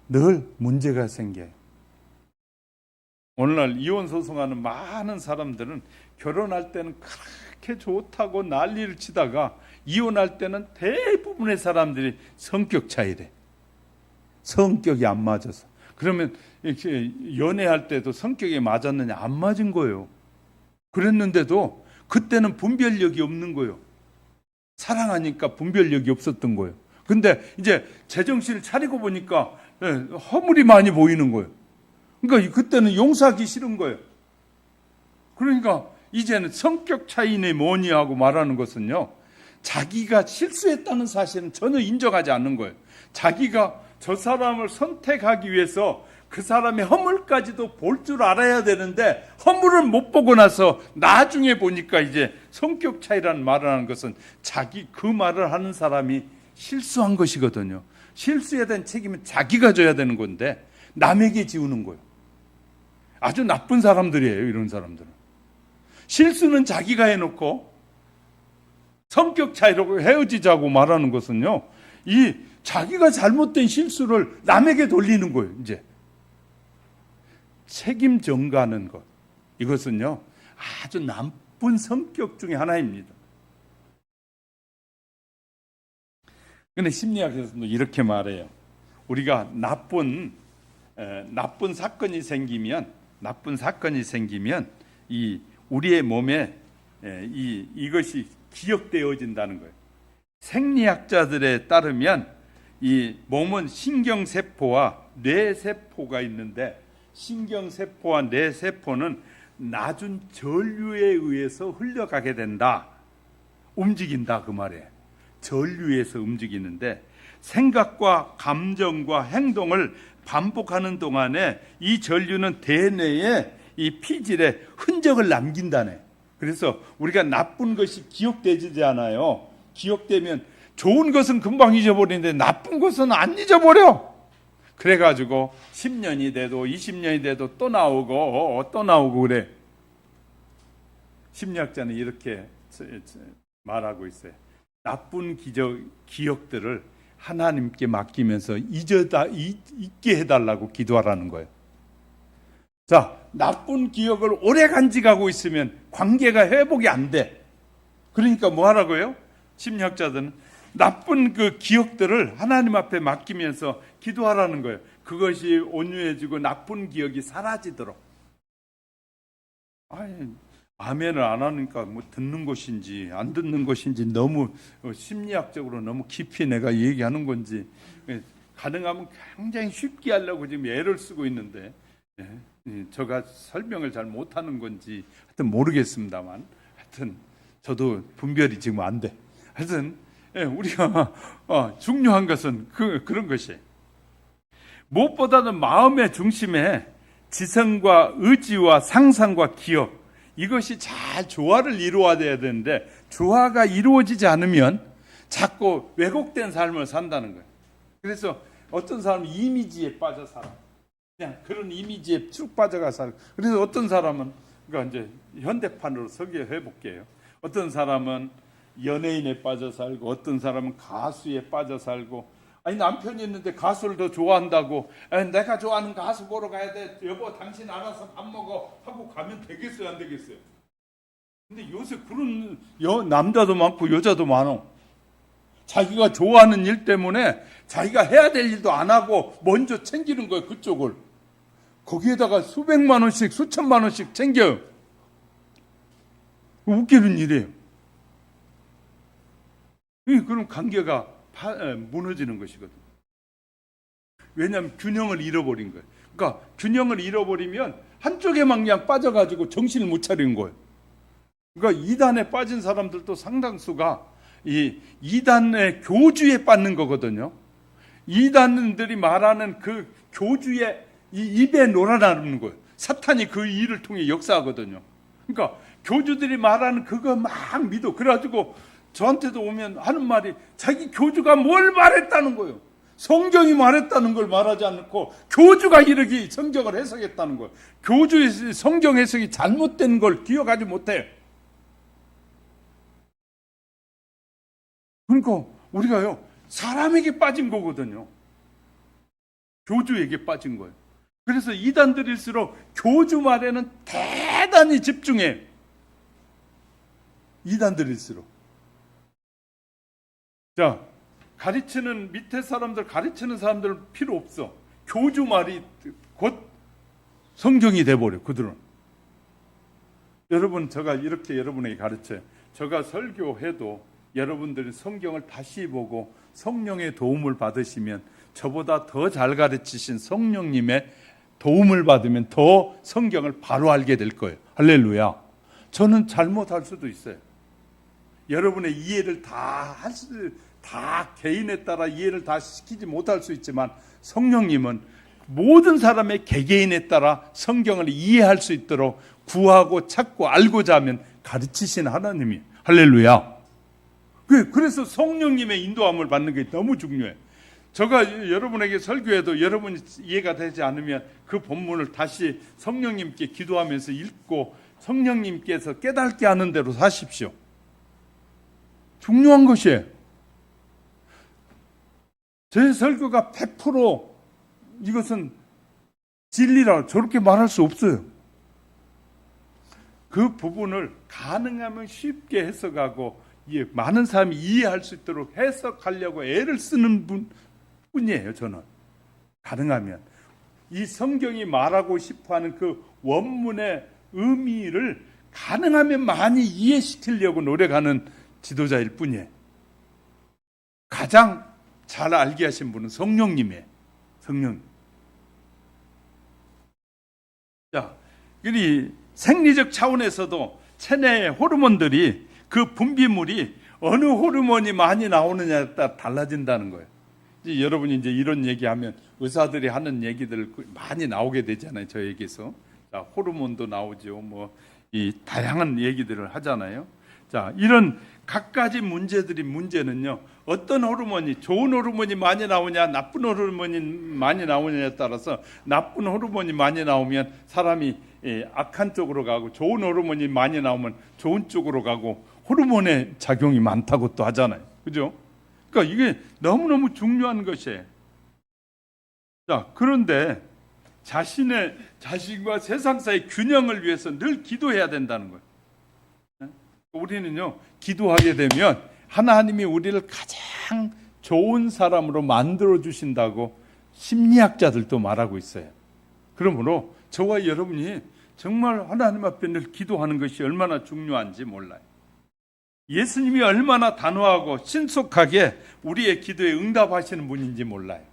늘 문제가 생겨요. 오늘날 이혼 소송하는 많은 사람들은 결혼할 때는 그렇게 좋다고 난리를 치다가 이혼할 때는 대부분의 사람들이 성격 차이래. 성격이 안 맞아서. 그러면 이렇게 연애할 때도 성격이 맞았느냐? 안 맞은 거예요. 그랬는데도 그때는 분별력이 없는 거예요. 사랑하니까 분별력이 없었던 거예요. 근데 이제 제정신을 차리고 보니까 허물이 많이 보이는 거예요. 그러니까 그때는 용서하기 싫은 거예요. 그러니까 이제는 성격 차이네 뭐니 하고 말하는 것은요, 자기가 실수했다는 사실은 전혀 인정하지 않는 거예요. 자기가 저 사람을 선택하기 위해서 그 사람의 허물까지도 볼 줄 알아야 되는데 허물을 못 보고 나서 나중에 보니까 이제 성격 차이라는 말을 하는 것은 자기 그 말을 하는 사람이 실수한 것이거든요. 실수에 대한 책임은 자기가 져야 되는 건데 남에게 지우는 거예요. 아주 나쁜 사람들이에요. 이런 사람들은. 실수는 자기가 해놓고 성격 차이로 헤어지자고 말하는 것은요, 이 자기가 잘못된 실수를 남에게 돌리는 거예요. 이제 책임 전가하는 것, 이것은요 아주 나쁜 성격 중에 하나입니다. 그런데 심리학에서도 이렇게 말해요. 우리가 나쁜 사건이 생기면 이 우리의 몸에 이것이 기억되어진다는 거예요. 생리학자들에 따르면 이 몸은 신경세포와 뇌세포가 있는데, 신경세포와 뇌세포는 낮은 전류에 의해서 흘러가게 된다. 움직인다 그 말이에요. 전류에서 움직이는데, 생각과 감정과 행동을 반복하는 동안에 이 전류는 대뇌에 이 피질에 흔적을 남긴다네. 그래서 우리가 나쁜 것이 기억되지 않아요. 기억되면 좋은 것은 금방 잊어버리는데 나쁜 것은 안 잊어버려. 그래가지고 10년이 돼도 20년이 돼도 또 나오고 그래. 심리학자는 이렇게 말하고 있어요. 나쁜 기억들을 하나님께 맡기면서 잊게 해달라고 기도하라는 거예요. 자, 나쁜 기억을 오래 간직하고 있으면 관계가 회복이 안 돼. 그러니까 뭐 하라고요? 심리학자들은 나쁜 그 기억들을 하나님 앞에 맡기면서 기도하라는 거예요. 그것이 온유해지고 나쁜 기억이 사라지도록. 아멘을 안 하니까 뭐 듣는 것인지 안 듣는 것인지 너무 심리학적으로 너무 깊이 내가 얘기하는 건지, 가능하면 굉장히 쉽게 하려고 지금 애를 쓰고 있는데 제가 설명을 잘 못하는 건지 하여튼 모르겠습니다만, 하여튼 저도 분별이 지금 안 돼. 하여튼 우리가 중요한 것은 그런 것이에요. 무엇보다는 마음의 중심에 지성과 의지와 상상과 기억, 이것이 잘 조화를 이루어야 되는데, 조화가 이루어지지 않으면 자꾸 왜곡된 삶을 산다는 거예요. 그래서 어떤 사람은 이미지에 빠져 살아. 그냥 그런 이미지에 쭉 빠져가 살아. 그래서 어떤 사람은, 그러니까 이제 현대판으로 설계해 볼게요. 어떤 사람은 연예인에 빠져 살고, 어떤 사람은 가수에 빠져 살고. 아니, 남편이 있는데 가수를 더 좋아한다고, 내가 좋아하는 가수 보러 가야 돼, 여보 당신 알아서 밥 먹어 하고 가면 되겠어요, 안 되겠어요? 근데 요새 그런 남자도 많고 여자도 많어. 자기가 좋아하는 일 때문에 자기가 해야 될 일도 안 하고 먼저 챙기는 거예요, 그쪽을. 거기에다가 수백만 원씩 수천만 원씩 챙겨요. 웃기는 일이에요. 그럼 관계가 무너지는 것이거든. 왜냐하면 균형을 잃어버린 거예요. 그러니까 균형을 잃어버리면 한쪽에만 그냥 빠져가지고 정신을 못 차리는 거예요. 그러니까 이단에 빠진 사람들도 상당수가 이 이단의 교주에 빠는 거거든요. 이단들이 말하는 그 교주의 이 입에 놀아나는 거예요. 사탄이 그 일을 통해 역사하거든요. 그러니까 교주들이 말하는 그거 막 믿어. 그래가지고 저한테도 오면 하는 말이 자기 교주가 뭘 말했다는 거예요. 성경이 말했다는 걸 말하지 않고 교주가 이렇게 성경을 해석했다는 거예요. 교주의 성경 해석이 잘못된 걸 기억하지 못해요. 그러니까 우리가요, 사람에게 빠진 거거든요. 교주에게 빠진 거예요. 그래서 이단들일수록 교주 말에는 대단히 집중해. 이단들일수록. 자, 가르치는 밑에 사람들, 가르치는 사람들 필요 없어. 교주 말이 곧 성경이 돼버려, 그들은. 여러분, 제가 이렇게 여러분에게 가르쳐요. 제가 설교해도 여러분들이 성경을 다시 보고 성령의 도움을 받으시면, 저보다 더 잘 가르치신 성령님의 도움을 받으면 더 성경을 바로 알게 될 거예요. 할렐루야. 저는 잘못할 수도 있어요. 여러분의 이해를 다 개인에 따라 이해를 다 시키지 못할 수 있지만, 성령님은 모든 사람의 개개인에 따라 성경을 이해할 수 있도록 구하고 찾고 알고자 하면 가르치신 하나님이. 할렐루야. 그래서 성령님의 인도함을 받는 게 너무 중요해. 제가 여러분에게 설교해도 여러분이 이해가 되지 않으면 그 본문을 다시 성령님께 기도하면서 읽고 성령님께서 깨닫게 하는 대로 사십시오. 중요한 것이에요. 제 설교가 100% 이것은 진리라 저렇게 말할 수 없어요. 그 부분을 가능하면 쉽게 해석하고 많은 사람이 이해할 수 있도록 해석하려고 애를 쓰는 뿐이에요. 저는 가능하면 이 성경이 말하고 싶어하는 그 원문의 의미를 가능하면 많이 이해시키려고 노력하는 지도자일 뿐이에요. 가장 잘 알게 하신 분은 성령님이에요. 성령. 자, 이 생리적 차원에서도 체내의 호르몬들이 그 분비물이 어느 호르몬이 많이 나오느냐에 따라 달라진다는 거예요. 이제 여러분이 이제 이런 얘기하면 의사들이 하는 얘기들 많이 나오게 되잖아요. 저에게서. 자, 호르몬도 나오죠. 뭐 이 다양한 얘기들을 하잖아요. 자, 이런 갖가지 문제는요. 어떤 호르몬이 좋은 호르몬이 많이 나오냐, 나쁜 호르몬이 많이 나오냐에 따라서 나쁜 호르몬이 많이 나오면 사람이 악한 쪽으로 가고 좋은 호르몬이 많이 나오면 좋은 쪽으로 가고 호르몬의 작용이 많다고 또 하잖아요. 그죠? 그러니까 이게 너무너무 중요한 것이에요. 자, 그런데 자신과 세상 사이의 균형을 위해서 늘 기도해야 된다는 거예요. 우리는요, 기도하게 되면 하나님이 우리를 가장 좋은 사람으로 만들어 주신다고 심리학자들도 말하고 있어요. 그러므로 저와 여러분이 정말 하나님 앞에 늘 기도하는 것이 얼마나 중요한지 몰라요. 예수님이 얼마나 단호하고 신속하게 우리의 기도에 응답하시는 분인지 몰라요.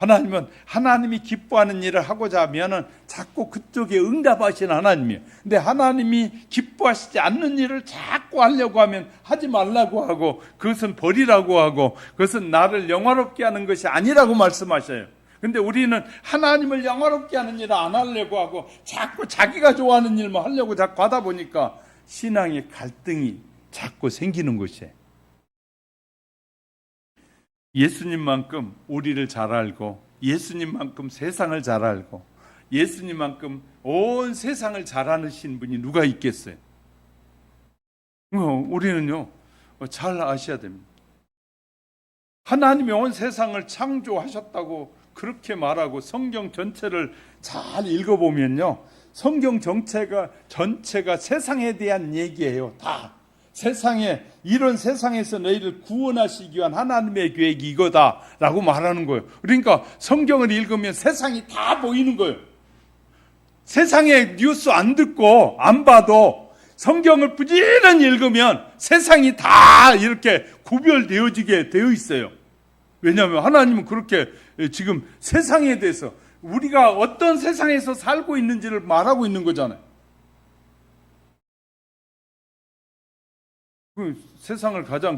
하나님은 하나님이 기뻐하는 일을 하고자 하면은 자꾸 그쪽에 응답하시는 하나님이에요. 근데 하나님이 기뻐하시지 않는 일을 자꾸 하려고 하면 하지 말라고 하고 그것은 버리라고 하고 그것은 나를 영화롭게 하는 것이 아니라고 말씀하셔요. 근데 우리는 하나님을 영화롭게 하는 일을 안 하려고 하고 자꾸 자기가 좋아하는 일만 하려고 자꾸 하다 보니까 신앙의 갈등이 자꾸 생기는 것이에요. 예수님만큼 우리를 잘 알고 예수님만큼 세상을 잘 알고 예수님만큼 온 세상을 잘 아시는 분이 누가 있겠어요? 우리는요 잘 아셔야 됩니다. 하나님이 온 세상을 창조하셨다고 그렇게 말하고 성경 전체를 잘 읽어보면요 성경 전체가 세상에 대한 얘기예요. 다 이런 세상에서 너희를 구원하시기 위한 하나님의 계획이 이거다라고 말하는 거예요. 그러니까 성경을 읽으면 세상이 다 보이는 거예요. 세상의 뉴스 안 듣고 안 봐도 성경을 부지런히 읽으면 세상이 다 이렇게 구별되어지게 되어 있어요. 왜냐하면 하나님은 그렇게 지금 세상에 대해서 우리가 어떤 세상에서 살고 있는지를 말하고 있는 거잖아요.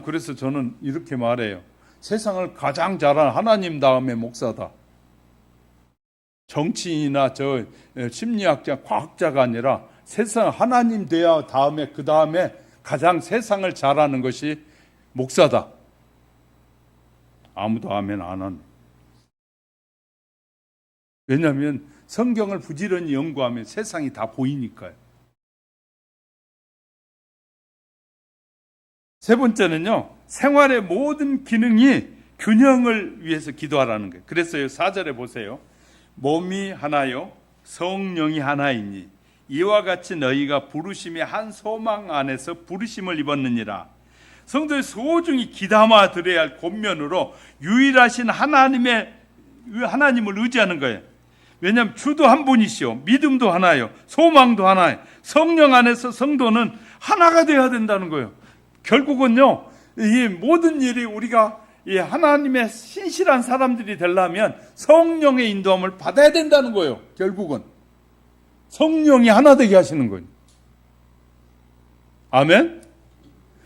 그래서 저는 이렇게 말해요. 세상을 가장 잘하는 하나님 다음에 목사다. 정치인이나 심리학자, 과학자가 아니라 세상 하나님 돼야 다음에 그 다음에 가장 세상을 잘하는 것이 목사다. 아무도 아멘 안 하네. 왜냐하면 성경을 부지런히 연구하면 세상이 다 보이니까요. 세 번째는요, 생활의 모든 기능이 균형을 위해서 기도하라는 거예요. 그래서 4절에 보세요. 몸이 하나요, 성령이 하나이니 이와 같이 너희가 부르심의 한 소망 안에서 부르심을 입었느니라. 성도의 소중히 귀담아 들어야 할 권면으로 유일하신 하나님을 의지하는 거예요. 왜냐하면 주도 한 분이시오, 믿음도 하나요, 소망도 하나요. 성령 안에서 성도는 하나가 되어야 된다는 거예요. 결국은요, 이 모든 일이 우리가 하나님의 신실한 사람들이 되려면 성령의 인도함을 받아야 된다는 거예요. 결국은 성령이 하나 되게 하시는 거예요. 아멘?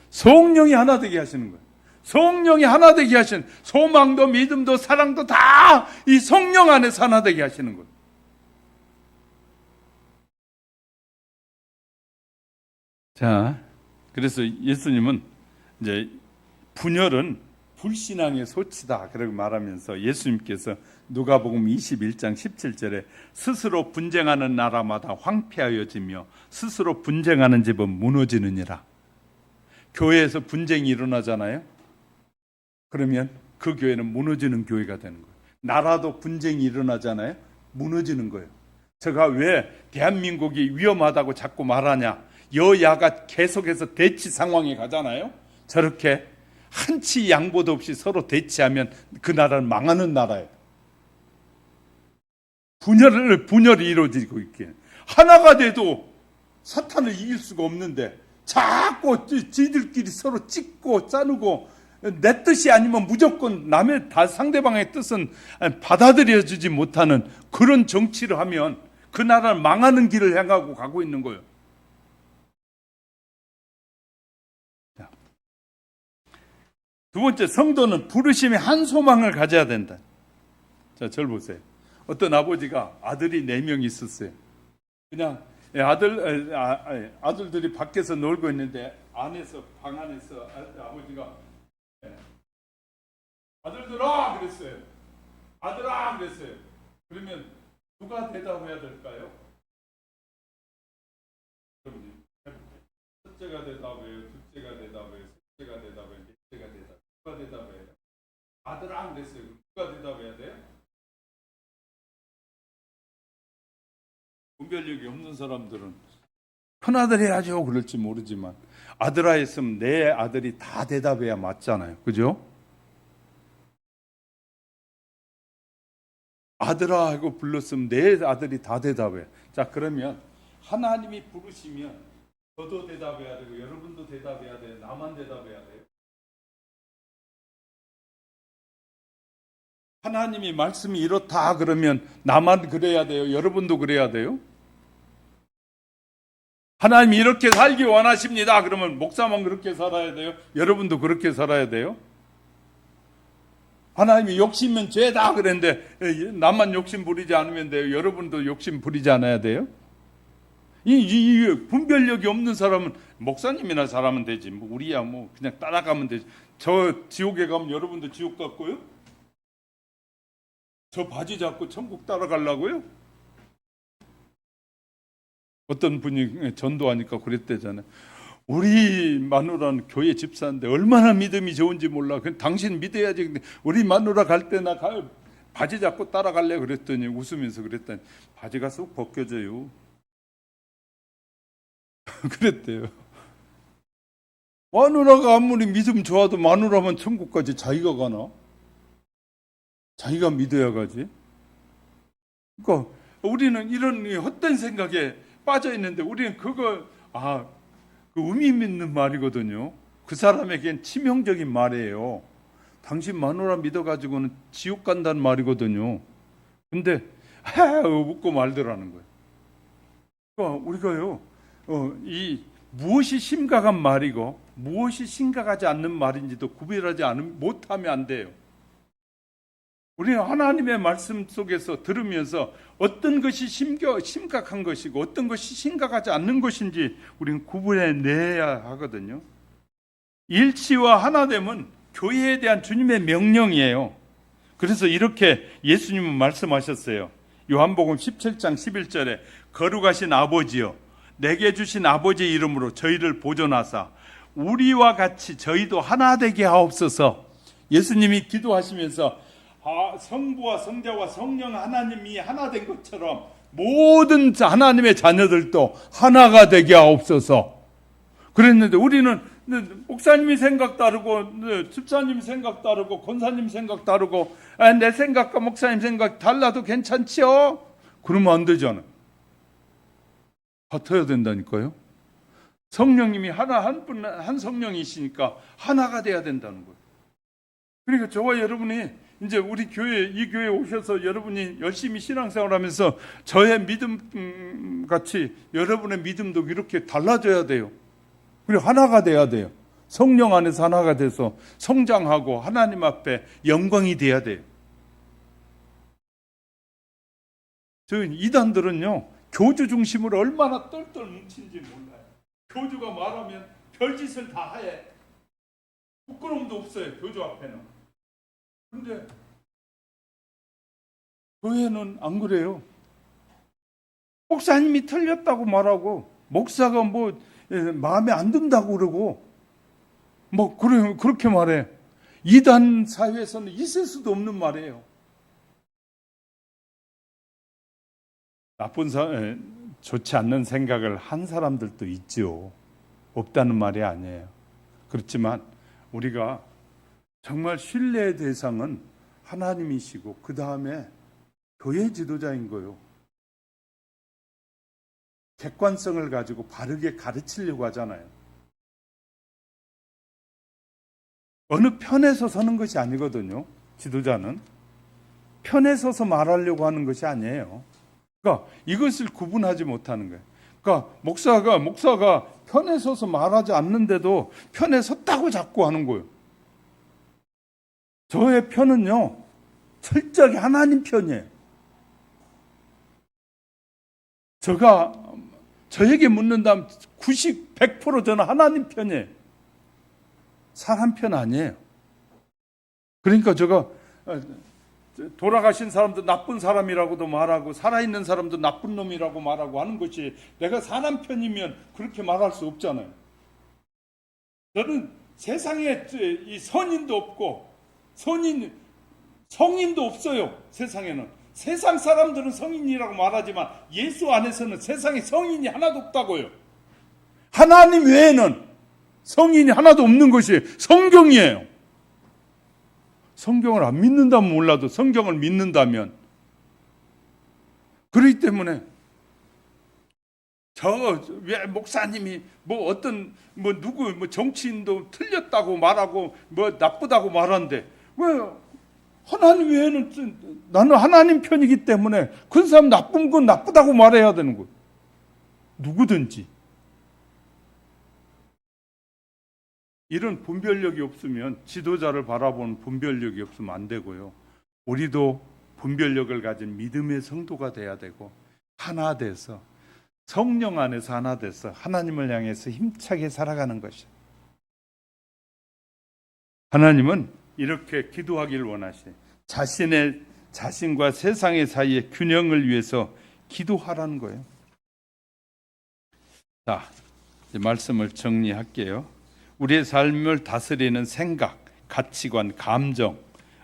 성령이 하나 되게 하시는 거예요. 성령이 하나 되게 하시는, 소망도 믿음도 사랑도 다 이 성령 안에서 하나 되게 하시는 거예요. 자, 그래서 예수님은 이제 분열은 불신앙의 소치다 그렇게 말하면서 예수님께서 누가복음 21장 17절에 스스로 분쟁하는 나라마다 황폐하여지며 스스로 분쟁하는 집은 무너지느니라. 교회에서 분쟁이 일어나잖아요. 그러면 그 교회는 무너지는 교회가 되는 거예요. 나라도 분쟁이 일어나잖아요. 무너지는 거예요. 제가 왜 대한민국이 위험하다고 자꾸 말하냐. 여야가 계속해서 대치 상황에 가잖아요. 저렇게 한치 양보도 없이 서로 대치하면 그 나라는 망하는 나라예요. 분열이 이루어지고 있게. 하나가 돼도 사탄을 이길 수가 없는데 자꾸 지들끼리 서로 찢고 짜누고 내 뜻이 아니면 무조건 남의 상대방의 뜻은 받아들여지지 못하는 그런 정치를 하면 그 나라는 망하는 길을 향하고 가고 있는 거예요. 두 번째, 성도는 부르심의 한 소망을 가져야 된다. 자, 저를 보세요. 어떤 아버지가 아들이 4명 있었어요. 그냥 아들들이 밖에서 놀고 있는데 방 안에서 아버지가 아들들아 그랬어요. 아들아 그랬어요. 그러면 누가 대답해야 될까요? 첫째가 대답해요. 둘째가 대답해요. 셋째가 대답해요. 넷째가 대답해요. 누가 대답해요? 아들아 그랬어요. 누가 대답해야 돼요? 분별력이 없는 사람들은 큰아들 해야죠 그럴지 모르지만 아들아 했으면 내 아들이 다 대답해야 맞잖아요. 그죠? 아들아 하고 불렀으면 내 아들이 다 대답해. 자, 그러면 하나님이 부르시면 저도 대답해야 되고 여러분도 대답해야 돼요. 나만 대답해야 돼요. 하나님이 말씀이 이렇다 그러면 나만 그래야 돼요. 여러분도 그래야 돼요. 하나님이 이렇게 살기 원하십니다. 그러면 목사만 그렇게 살아야 돼요. 여러분도 그렇게 살아야 돼요. 하나님이 욕심은 죄다 그랬는데 나만 욕심 부리지 않으면 돼요. 여러분도 욕심 부리지 않아야 돼요. 이 분별력이 없는 사람은 목사님이나 살아면 되지. 뭐 우리야 뭐 그냥 따라가면 되지. 저 지옥에 가면 여러분도 지옥 갔고요. 저 바지 잡고 천국 따라가려고요? 어떤 분이 전도하니까 그랬대잖아요. 우리 마누라는 교회 집사인데 얼마나 믿음이 좋은지 몰라. 당신 믿어야지. 근데 우리 마누라 갈 때나 바지 잡고 따라갈래 그랬더니 웃으면서 그랬더니 바지가 쏙 벗겨져요. 그랬대요. 마누라가 아무리 믿음 좋아도 마누라만 천국까지 자기가 가나? 자기가 믿어야 가지. 그러니까 우리는 이런 헛된 생각에 빠져 있는데 우리는 그거 그 의미 있는 말이거든요. 그 사람에겐 치명적인 말이에요. 당신 마누라 믿어가지고는 지옥 간다는 말이거든요. 근데 웃고 말더라는 거예요. 그러니까 우리가요, 이 무엇이 심각한 말이고 무엇이 심각하지 않는 말인지도 구별하지 못하면 안 돼요. 우리는 하나님의 말씀 속에서 들으면서 어떤 것이 심각한 것이고 어떤 것이 심각하지 않는 것인지 우리는 구분해내야 하거든요. 일치와 하나됨은 교회에 대한 주님의 명령이에요. 그래서 이렇게 예수님은 말씀하셨어요. 요한복음 17장 11절에 거룩하신 아버지여 내게 주신 아버지의 이름으로 저희를 보존하사 우리와 같이 저희도 하나 되게 하옵소서. 예수님이 기도하시면서 성부와 성자와 성령 하나님이 하나 된 것처럼 모든 하나님의 자녀들도 하나가 되게 하옵소서 그랬는데 우리는 목사님이 생각 다르고 집사님 생각 다르고 권사님 생각 다르고 내 생각과 목사님 생각 달라도 괜찮지요? 그러면 안 되잖아요. 같아야 된다니까요. 성령님이 한 성령이시니까 하나가 돼야 된다는 거예요. 그러니까 저와 여러분이 이제 우리 이 교회에 오셔서 여러분이 열심히 신앙생활하면서 저의 믿음 같이 여러분의 믿음도 이렇게 달라져야 돼요. 그리고 하나가 돼야 돼요. 성령 안에서 하나가 돼서 성장하고 하나님 앞에 영광이 돼야 돼요. 저희 이단들은요, 교주 중심으로 얼마나 똘똘 뭉친지 몰라요. 교주가 말하면 별짓을 다 해. 부끄러움도 없어요, 교주 앞에는. 그런데 교회는 안 그래요. 목사님이 틀렸다고 말하고 목사가 마음에 안 든다고 그러고 그렇게 말해. 이단 사회에서는 있을 수도 없는 말이에요. 좋지 않는 생각을 한 사람들도 있죠. 없다는 말이 아니에요. 그렇지만 우리가 정말 신뢰의 대상은 하나님이시고 그 다음에 교회 지도자인 거예요. 객관성을 가지고 바르게 가르치려고 하잖아요. 어느 편에 서는 것이 아니거든요. 지도자는 편에 서서 말하려고 하는 것이 아니에요. 그러니까 이것을 구분하지 못하는 거예요. 그러니까 목사가 편에 서서 말하지 않는데도 편에 섰다고 자꾸 하는 거예요. 저의 편은요, 철저하게 하나님 편이에요. 저에게 묻는다면 100% 저는 하나님 편이에요. 사람 편 아니에요. 그러니까 제가 돌아가신 사람도 나쁜 사람이라고도 말하고 살아있는 사람도 나쁜 놈이라고 말하고 하는 것이, 내가 사람 편이면 그렇게 말할 수 없잖아요. 저는 세상에 이 선인도 없고 성인도 없어요. 세상에는. 세상 사람들은 성인이라고 말하지만 예수 안에서는 세상에 성인이 하나도 없다고요. 하나님 외에는 성인이 하나도 없는 것이 성경이에요. 성경을 안 믿는다면 몰라도 성경을 믿는다면. 그렇기 때문에 왜 목사님이 누구 정치인도 틀렸다고 말하고 나쁘다고 말하는데, 왜 하나님 외에는 나는 하나님 편이기 때문에 그 사람 나쁜 건 나쁘다고 말해야 되는 거예요. 누구든지. 이런 분별력이 없으면, 지도자를 바라보는 분별력이 없으면 안 되고요. 우리도 분별력을 가진 믿음의 성도가 돼야 되고, 하나 돼서 성령 안에서 하나 돼서 하나님을 향해서 힘차게 살아가는 것이에요. 하나님은 이렇게 기도하기를 원하시네. 자신과 세상의 사이의 균형을 위해서 기도하라는 거예요. 자, 이제 말씀을 정리할게요. 우리의 삶을 다스리는 생각, 가치관, 감정,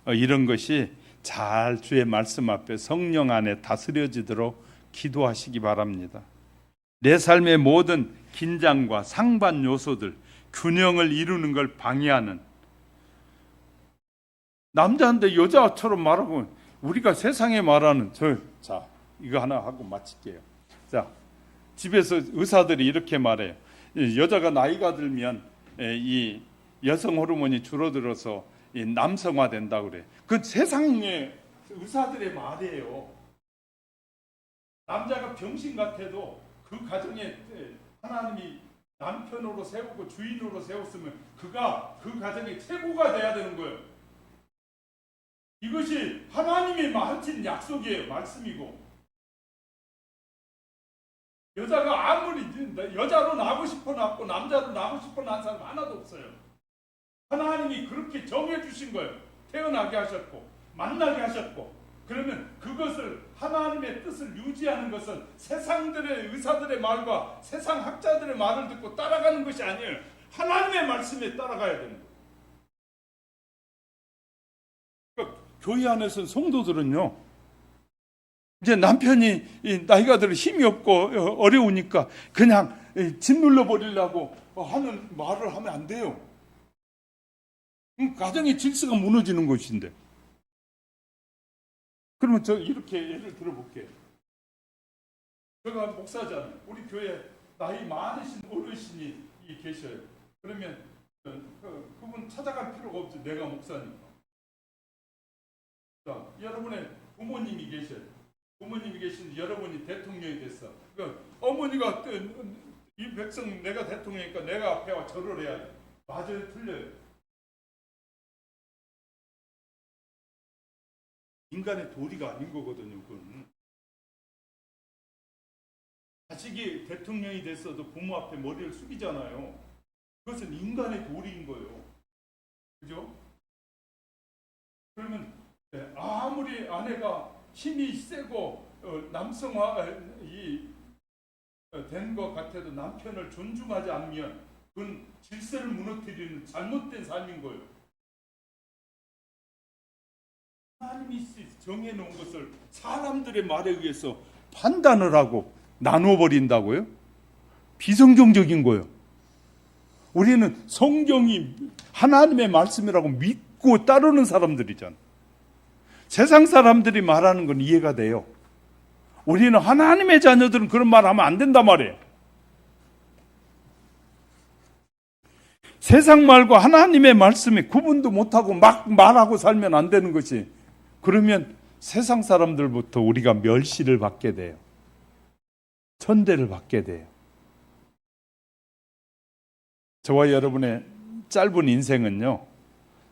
이런 것이 잘 주의 말씀 앞에 성령 안에 다스려지도록 기도하시기 바랍니다. 내 삶의 모든 긴장과 상반 요소들, 균형을 이루는 걸 방해하는, 남자인데 여자처럼 말하고, 우리가 세상에 말하는 자, 이거 하나 하고 마칠게요. 자, 집에서 의사들이 이렇게 말해요. 여자가 나이가 들면 이 여성 호르몬이 줄어들어서 남성화 된다고 그래. 그 세상의 의사들의 말이에요. 남자가 병신 같아도 그 가정에 하나님이 남편으로 세우고 주인으로 세웠으면 그가 그 가정의 최고가 돼야 되는 거예요. 이것이 하나님이 하신 약속이에요. 말씀이고. 여자가 아무리 여자로 나고 싶어 낳고 남자로 나고 싶어 낳은 사람 하나도 없어요. 하나님이 그렇게 정해 주신 거예요. 태어나게 하셨고 만나게 하셨고. 그러면 그것을, 하나님의 뜻을 유지하는 것은 세상들의 의사들의 말과 세상 학자들의 말을 듣고 따라가는 것이 아니에요. 하나님의 말씀에 따라가야 되는 거예요. 그러니까 교회 안에서 성도들은요, 이제 남편이 나이가 들어 힘이 없고 어려우니까 그냥 짓눌러 버리려고 하는 말을 하면 안 돼요. 가정의 질서가 무너지는 것인데. 그러면 저 이렇게 예를 들어볼게요. 제가 목사잖아요. 우리 교회 나이 많으신 어르신이 계셔요. 그러면 그분 찾아갈 필요가 없죠. 내가 목사니까. 자, 여러분의 부모님이 계셔요. 부모님이 계신데 여러분이 대통령이 됐어. 그러니까 어머니가 이 백성 내가 대통령이니까 내가 앞에 와 절을 해야 돼. 맞아요, 틀려요? 인간의 도리가 아닌 거거든요. 그건. 자식이 대통령이 됐어도 부모 앞에 머리를 숙이잖아요. 그것은 인간의 도리인 거예요. 그죠? 그러면 아무리 아내가 힘이 세고 남성화 된 것 같아도 남편을 존중하지 않으면 그건 질서를 무너뜨리는 잘못된 삶인 거예요. 하나님이 정해놓은 것을 사람들의 말에 의해서 판단을 하고 나눠버린다고요? 비성경적인 거예요. 우리는 성경이 하나님의 말씀이라고 믿고 따르는 사람들이잖아. 세상 사람들이 말하는 건 이해가 돼요. 우리는 하나님의 자녀들은 그런 말 하면 안 된단 말이에요. 세상 말과 하나님의 말씀이 구분도 못하고 막 말하고 살면 안 되는 것이, 그러면 세상 사람들부터 우리가 멸시를 받게 돼요. 천대를 받게 돼요. 저와 여러분의 짧은 인생은요,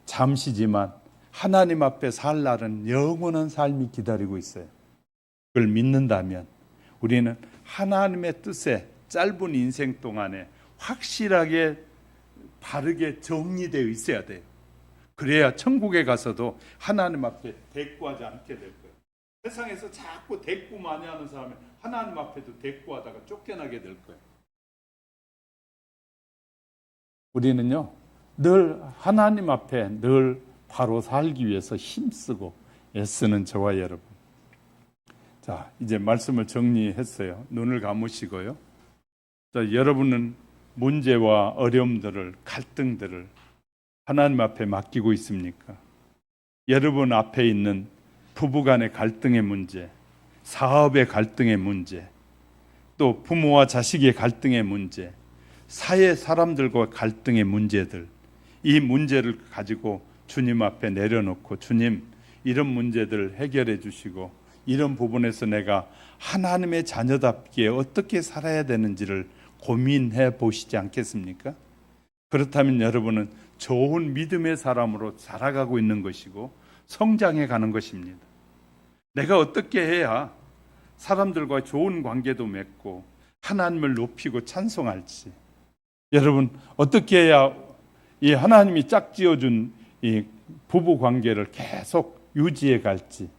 잠시지만 하나님 앞에 살 날은 영원한 삶이 기다리고 있어요. 그걸 믿는다면 우리는 하나님의 뜻에 짧은 인생 동안에 확실하게 바르게 정리되어 있어야 돼요. 그래야 천국에 가서도 하나님 앞에 대꾸하지 않게 될 거예요. 세상에서 자꾸 대꾸 많이 하는 사람은 하나님 앞에도 대꾸하다가 쫓겨나게 될 거예요. 우리는요, 늘 하나님 앞에 늘 바로 살기 위해서 힘쓰고 애쓰는 저와 여러분. 자, 이제 말씀을 정리했어요. 눈을 감으시고요. 자, 여러분은 문제와 어려움들을, 갈등들을 하나님 앞에 맡기고 있습니까? 여러분 앞에 있는 부부간의 갈등의 문제, 사업의 갈등의 문제, 또 부모와 자식의 갈등의 문제, 사회 사람들과 갈등의 문제들, 이 문제를 가지고 주님 앞에 내려놓고, 주님, 이런 문제들 해결해 주시고, 이런 부분에서 내가 하나님의 자녀답게 어떻게 살아야 되는지를 고민해 보시지 않겠습니까? 그렇다면 여러분은 좋은 믿음의 사람으로 자라가고 있는 것이고 성장해 가는 것입니다. 내가 어떻게 해야 사람들과 좋은 관계도 맺고 하나님을 높이고 찬송할지, 여러분 어떻게 해야 이 하나님이 짝지어준 이 부부 관계를 계속 유지해 갈지,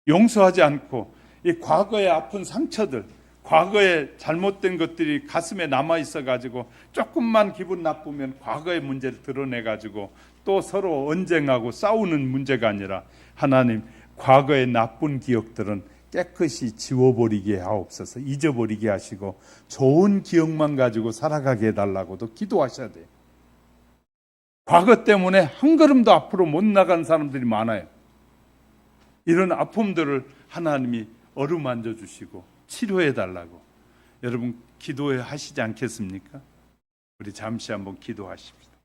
용서하지 않고 이 과거의 아픈 상처들, 과거에 잘못된 것들이 가슴에 남아있어 가지고 조금만 기분 나쁘면 과거의 문제를 드러내 가지고 또 서로 언쟁하고 싸우는 문제가 아니라, 하나님 과거의 나쁜 기억들은 깨끗이 지워버리게 하옵소서, 잊어버리게 하시고 좋은 기억만 가지고 살아가게 해달라고도 기도하셔야 돼요. 과거 때문에 한 걸음도 앞으로 못 나간 사람들이 많아요. 이런 아픔들을 하나님이 어루만져 주시고 치료해 달라고 여러분 기도하시지 않겠습니까? 우리 잠시 한번 기도하십시다.